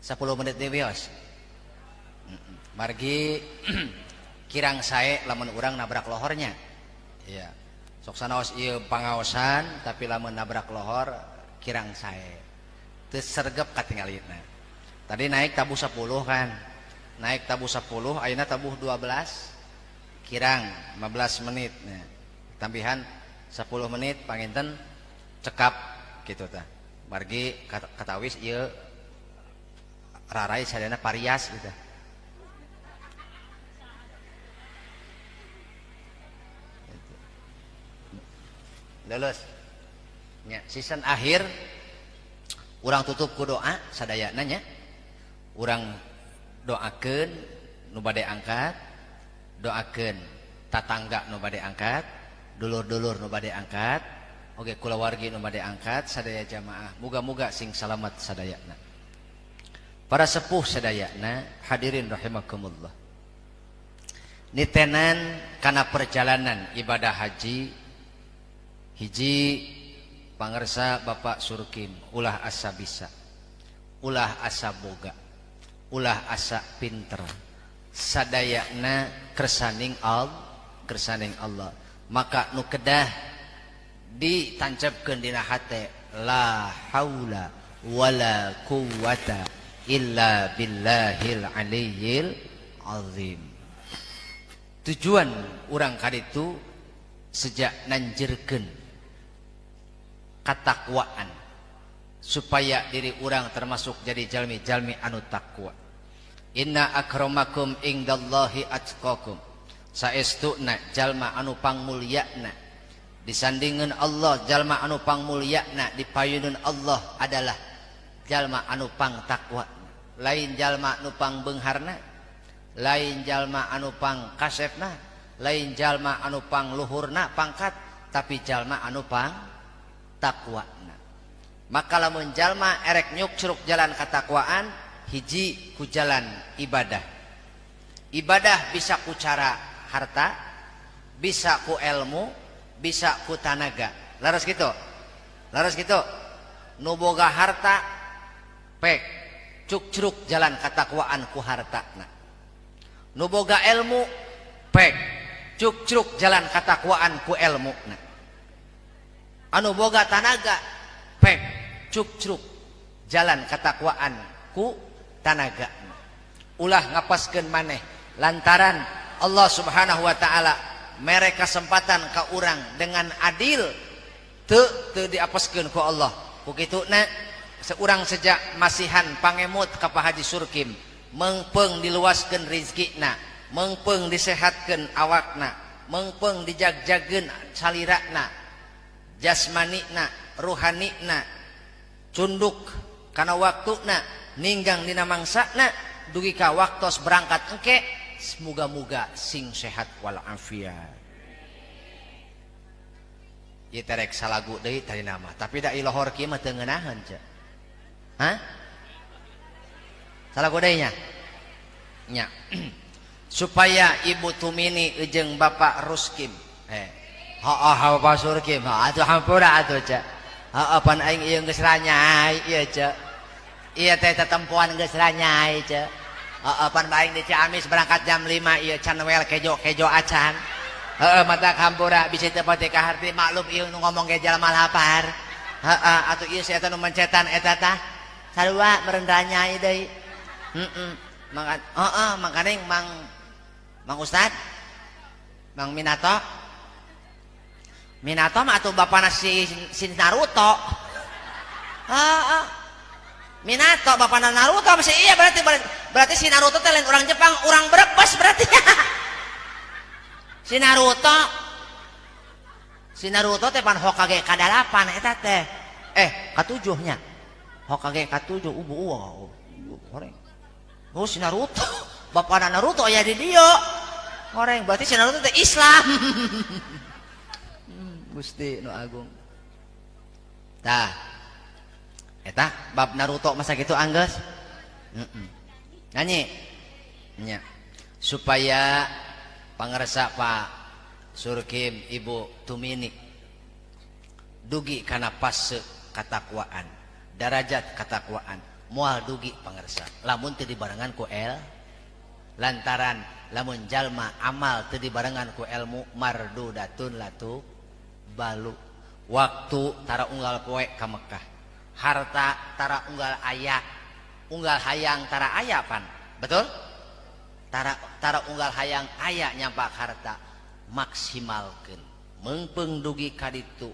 Sepuluh menit dewios. Margi kirang sae lamun urang nabrak lohornya. Iya. Sok sanaos ieu pangaosan tapi lamun nabrak lohor kirang sae. Teu sregep katingalina. Tadi naik tabuh 10 kan. Naik tabuh 10, ayeuna tabuh 12. Kirang 15 menit. Nah, tambihan 10 menit panginten cekap kitu tah. Margi katawis ieu rarai sadana parias gitu. Lulus. Nya season akhir urang tutup ku doa sadayana nya. Urang doakeun nu bade angkat, doakeun tatangga nu bade angkat, dulur-dulur nu bade angkat, oge kulawargi nu bade angkat sadaya jamaah. Muga-muga sing salamet sadayana. Para sepuh sadayana hadirin rahimakumullah. Nitenan kana perjalanan ibadah haji hiji pangersa Bapak Surkim ulah asa bisa, ulah asa boga, ulah asa pinter, sadayana kersaning Allah. Maka nu kedah ditancapkeun dina hate la haula wala quwwata illa billahil aliyyil azim. Tujuan urang kaditu sejak nanjirkeun katakwaan supaya diri urang termasuk jadi jalmi-jalmi anu takwa. Inna akramakum indallahi atqakum. Saestuna jalma anu pangmulyana disandingeun Allah, jalma anu pangmulyana dipayuneun Allah adalah jalma anu pang takwa. Lain jalma anu pang beungharna, lain jalma anu pang kasepna, lain jalma anu pang luhurna pangkat, tapi jalma anu pang takwana. Maka lamun jalma erek nyuk curug jalan katakwaan, hiji ku jalan ibadah. Ibadah bisa ku cara harta, bisa ku ilmu, bisa ku tanaga. Laras gitu. Laras gitu. Nu boga harta pek cuk curug jalan katakwaan ku hartana. Nu boga ilmu pek cuk curug jalan katakwaan ku ilmuna. Anu boga tanaga pek cuk curug jalan katakwaan ku tanaga. Ulah ngapaskeun maneh lantaran Allah Subhanahu wa taala mere kesempatan ka urang dengan adil teu diapaskeun ku Allah. Ku kituna seurang sejak masihan pangemut ka Pak Haji Surkim mengpeung diluaskeun rezekina, mengpeung disehatkeun awakna, mengpeung dijagjageun salirana, jasmanina, ruhanina, cunduk kana waktuna ninggang dina mangsana dugi ka waktos berangkat engke semoga-moga sing sehat walafiat. Ieu terek salagu deui tadi nama tapi da ilohor kieu mah teu ngeunaheun ce. Hah? Salagu deui nya. Nya. Supaya Ibu Tumini jeung Bapak Ruskim. Bapak Surkim. Atuh hampura atuh ce. Pan aing ieu geus ranyai ieu ce. Iya teh tetempuan geus ranyai ce. Pan aing di Ciamis berangkat jam 5 ieu can wel kejo acan. Mata kampura bisa teu pati kaharti maklum ieu nu ngomong ge jalma lapar. Atuh ieu si eta nu mencetan eta tah sarua meureun ranyai deui. Makanya Mang Ustad Mang Minato mah atuh bapana si Naruto. Minato bapana Naruto masih iya berarti si Naruto teh lain orang Jepang, orang Brebes berarti. Si Naruto teh pan Hokage ka-8 eta teh. Ka-7 nya. Hokage ka-7 goreng. Oh si Naruto, bapana Naruto aya di dieu. Goreng berarti si Naruto teh Islam. Gusti nu agung. Tah. Eta bab Naruto masa gitu anggeus. Nyanyi. Nya. Supaya pangarsa Pak Surkim Ibu Tumini dugi kana fase katakwaan, darajat katakwaan, moal dugi pangarsa. Lamun teu dibarengan ku lantaran lamun jalma amal teu dibarengan ku ilmu mardudatun latu balu. Waktu tara unggal poe ka Mekah, harta tara unggal aya, unggal hayang tara aya pan, betul? Tara unggal hayang aya nyampak harta, maksimalkeun meungpeung dugi ka ditu.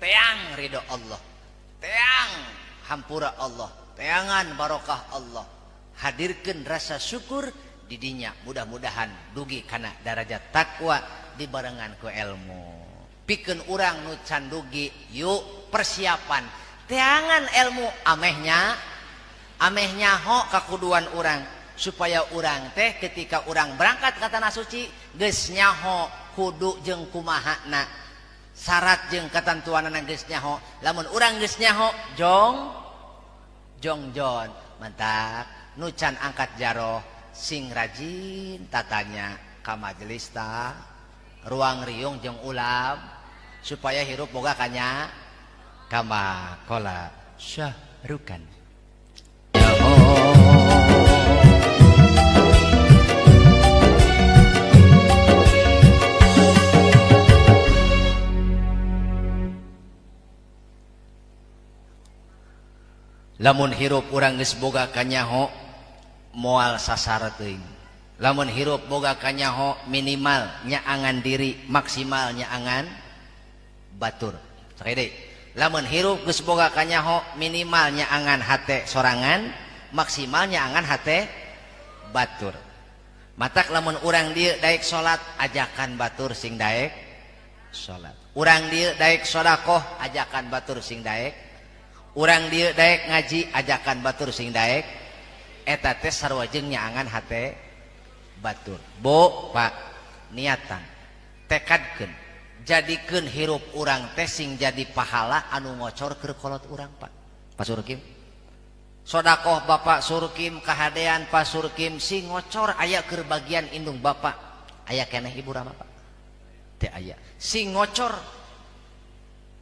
Teang ridho Allah, teang hampura Allah, teangan barokah Allah, hadirkeun rasa syukur di dinya. Mudah-mudahan dugi kana darajat takwa dibarengan ku ilmu. Pikeun urang nu can dugi yuk persiapan teangan ilmu amehnya ho kakuduan urang supaya urang teh ketika urang berangkat ka tanah suci geus nyaho kudu jeung kumahana syarat jeung ketentuanna geus nyaho. Lamun urang geus nyaho jongjon mantap nu can angkat jaroh sing rajin tatanya ka majelis ta ruang riung jeung ulam supaya hirup boga kanya kama kola syahrukan. Ya lamun hirup urang geus boga kanyaho moal sasar teuing. Lamun hirup boga kanyaho minimal nyaangan diri, maksimal nyaangan batur. Sakit deui. Lamun hirup geus boga kanyaho minimal nyaangan hate sorangan, maksimal nyaangan hate batur. Matak lamun urang dieu daek salat ajakan batur sing daek salat. Urang dieu daek sedekah ajakan batur sing daek. Urang dieu daek ngaji ajakan batur sing daek. Eta teh sarua jeung nyaangan hate batur. Bo Pak niatan tekadkeun jadikeun hirup urang teh sing jadi pahala anu ngocor keur kolot urang Pak Surkim. Sedekah Bapak Surkim kahadean Pak Surkim sing ngocor aya keur bagian indung Bapak aya keneh Ibu Rama Pak teu aya sing ngocor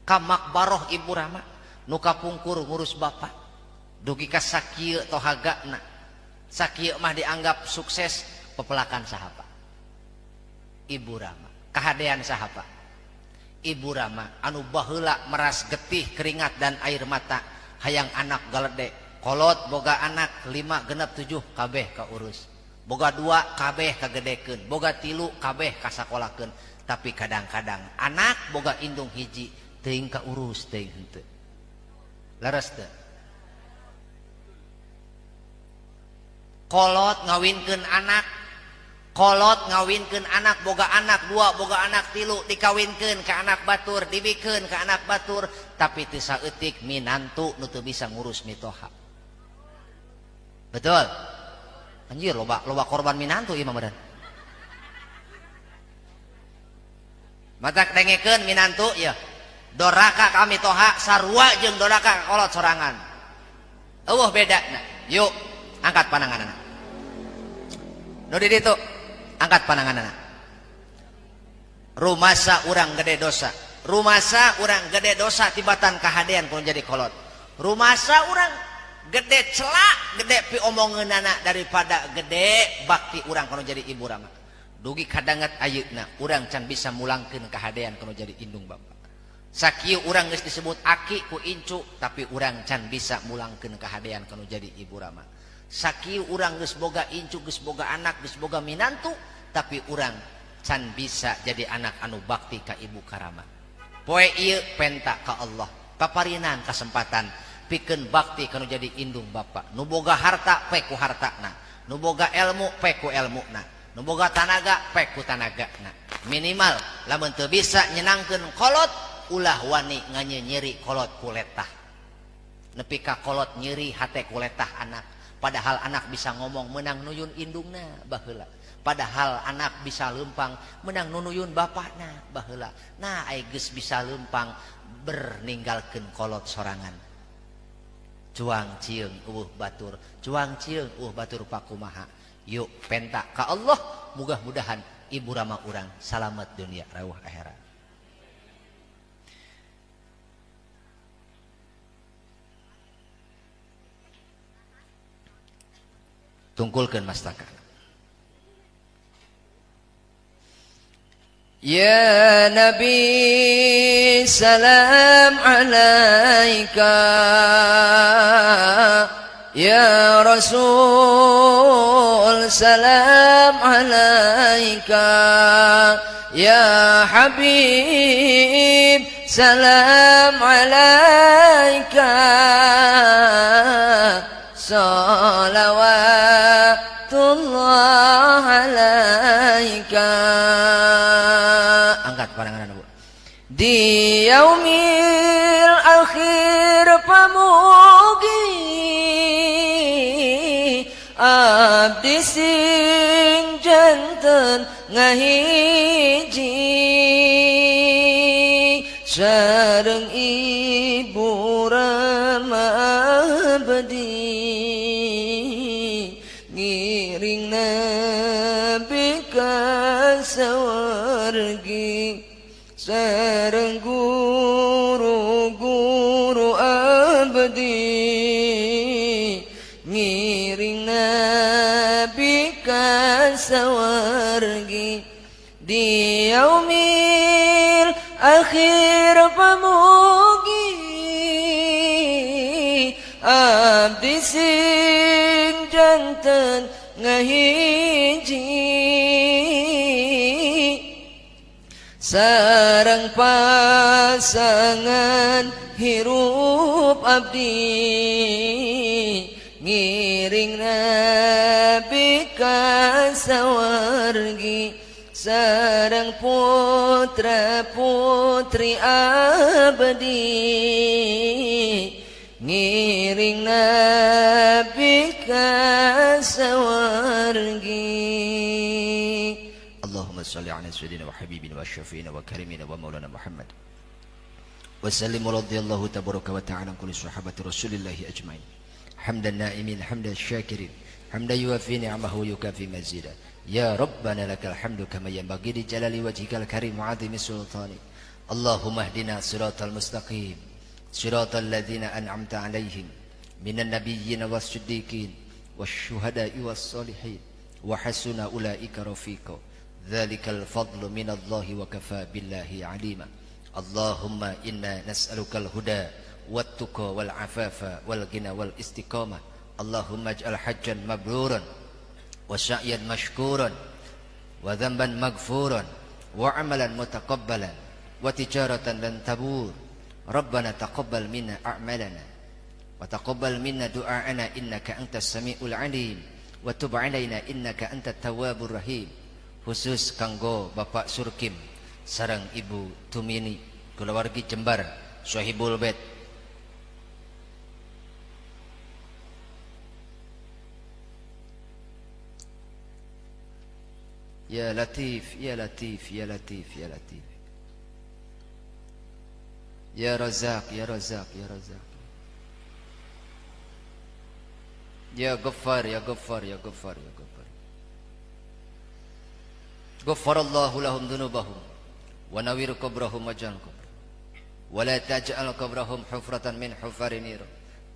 ka makbaroh Ibu Rama nu kapungkur ngurus Bapak dugi ka sakieu tohagana sakieu mah dianggap sukses pepelakan saha Pak Ibu Rama kahadean saha Pak Ibu Rama anu baheula meras getih keringat dan air mata hayang anak galedek kolot boga anak 5 genep 7 kabeh kaurus boga 2 kabeh kagedekeun boga 3 kabeh kasakolakeun tapi kadang-kadang anak boga indung hiji teuing kaurus teuing henteu leres teu kolot ngawinkeun anak boga anak 2 boga anak 3 dikawinkeun ka anak batur dibikeun ka anak batur tapi teu saeutik minantu nu teu bisa ngurus mitoha Betul. Anjir loba korban minantu ieu mah. Mata dengekeun minantu ya. Doraka kami toha sarua jeung doraka kolot sorangan. Eueuh bedana. Yuk angkat pandanganna. Nu di ditu angkat pandanganna. Rumasa urang gede dosa. Rumasa urang gede dosa tibatan kahadean kun jadi kolot. Rumasa urang gede celak, gede pi omongeunana daripada gede bakti urang kana jadi ibu rama. Dugi kadanget ayeuna urang can bisa mulangkeun kahadean kana jadi indung bapa. Sakieu urang geus disebut aki ku incu tapi urang can bisa mulangkeun kahadean kana jadi ibu rama. Sakieu urang geus boga incu, geus boga anak, geus boga minantu tapi urang can bisa jadi anak anu bakti ka ibu karama. Poe ieu penta ka Allah. Paparinan kesempatan pikeun bakti kana jadi indung bapa. Nu boga harta pe ku hartana, nu boga ilmu pe ku ilmuna. Nu boga tanaga pek ku tanagana. Minimal lamun teu bisa nyenangkeun kolot ulah wani nganyeri kolot kuletah. Nepi ka kolot nyeri hate kuletah anak. Padahal anak bisa ngomong menang nuyun indungna baheula. Padahal anak bisa lempang menang nunuyun bapakna baheula. Nah ai geus bisa lempang berninggalkeun kolot sorangan. Juang cieung batur, juang cieung batur pakumaha. Yuk penta ka Allah, mudah-mudahan ibu rama urang salamet dunia rawuh akhirat. Tungkulkeun mastaka. Ya Nabi salam alaika, Ya Rasul salam alaika, Ya Habib salam alaika, salawatullah alaika. Angkat pandangan Bu. Di yaumil akhir pamugi abdi sing janten ngahiji sareng ibu rama abdi ngiring nabi ka sawargi sareng guru-guru abdi ngiring nabi ka sawargi di yaumil akhir pamugi abdi sing janten ngahiji sareng pasangan hirup abdi ngiring nabi ka sawargi sareng putra putri abdi ngiring nabi ka sawargi. Allahumma salli ala sayyidina wa habibina wa syafiina wa karimina wa maulana Muhammad wa sallim radhiyallahu tabaraka wa ta'ala an kulli sahabati rasulillahi ajmain hamdan na'imin hamdan syakirin hamdan yuwafi ni'amahu yukafi mazida ya rabbana lakal hamdu kama yanbaghi li jalali wajhikal karim wa 'azimi sultani Allahumma hdina siratal mustaqim siratal ladzina an'amta 'alaihim minan nabiyyin was-siddiqin wasyuhada'i was-solihin wa hasuna ulaika rafiqa dzalikal fadlu minallahi wa kafa billahi 'alima Allahumma inna nas'alukal huda wat tuqa wal afafa wal ghina wal istiqamah Allahumma ij'al hajjan mabruran wa sa'yan mashkuran wa dhanban maghfuran wa 'amalan mutaqabbalan wa tijaratan lan tabur Rabbana taqabbal minna a'malana wa taqabbal minna du'aana innaka antas samiul 'alim wa tub 'alaina innaka antat tawwabur rahim. Khusus kanggo Bapak Surkim sareng Ibu Tumini kulawargi Jembar Syahibul Bait Ya Latif, Ya Latif, Ya Latif, Ya Latif. Ya Razak, Ya Razak, Ya Razak. Ya Ghaffar, Ya Ghaffar, Ya Ghaffar, Ya Ghaffar. Ghaffarallahu lahum dhunubahum wa nawwir qabrahum waj'al qabr wa la taj'al qabrahum hufratan min hufarin nar.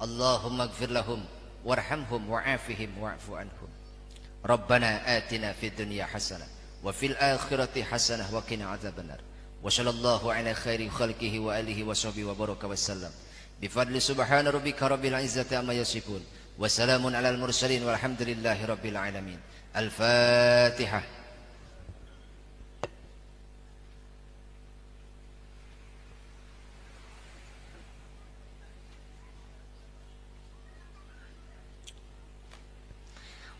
Allahumma ighfir lahum warhamhum wa'afihim wa'fu anhum. Rabbana atina fid dunya hasanah wa fil akhirati hasanah wa qina adzabannar. Wa sallallahu ala khairi khalqihi wa alihi wa sahbihi wa baraka wa sallam. Bi fadli subhana rabbika rabbil izzati amma yasifun wa salamun alal mursalin walhamdulillahi rabbil alamin. Al-Fatihah.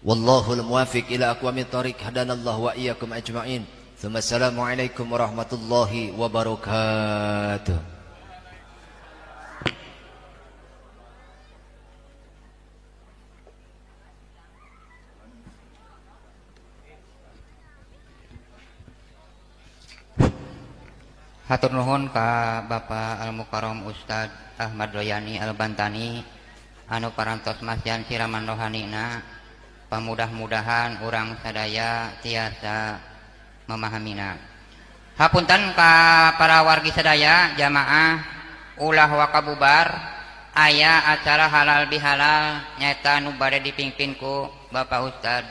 Wallahul muwafiq ila aqwamit thoriq, hadanallahu wa iyyakum ajma'in. Assalamualaikum warahmatullahi wabarakatuh. Hatur nuhun ka Bapak Al-Mukarram Ustad Ahmad Royani Al-Bantani anu parantos masjan siraman rohanina. Pamudah-mudahan orang sadaya tiasa memahaminya. Hapunten ka para wargi sadaya jamaah ulah wakabubar aya acara halal bihalal nyata nu bade dipingpin ku Bapak Ustad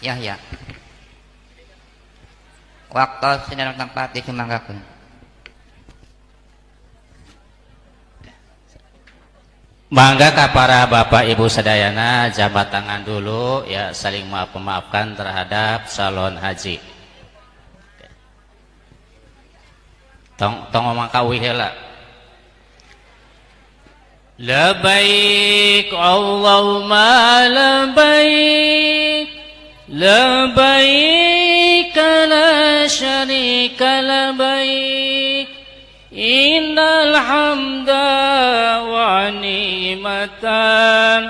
Yahya. Waktu sedang tempat disemanggakeun. Mangga ka para bapak ibu sadayana jabat tangan dulu ya, saling maaf-memaafkan terhadap salon haji. Tong ngomong kawih heula. Labaik Allahumma labaik, labaik la syarika labaik, innal hamda wa ni'matan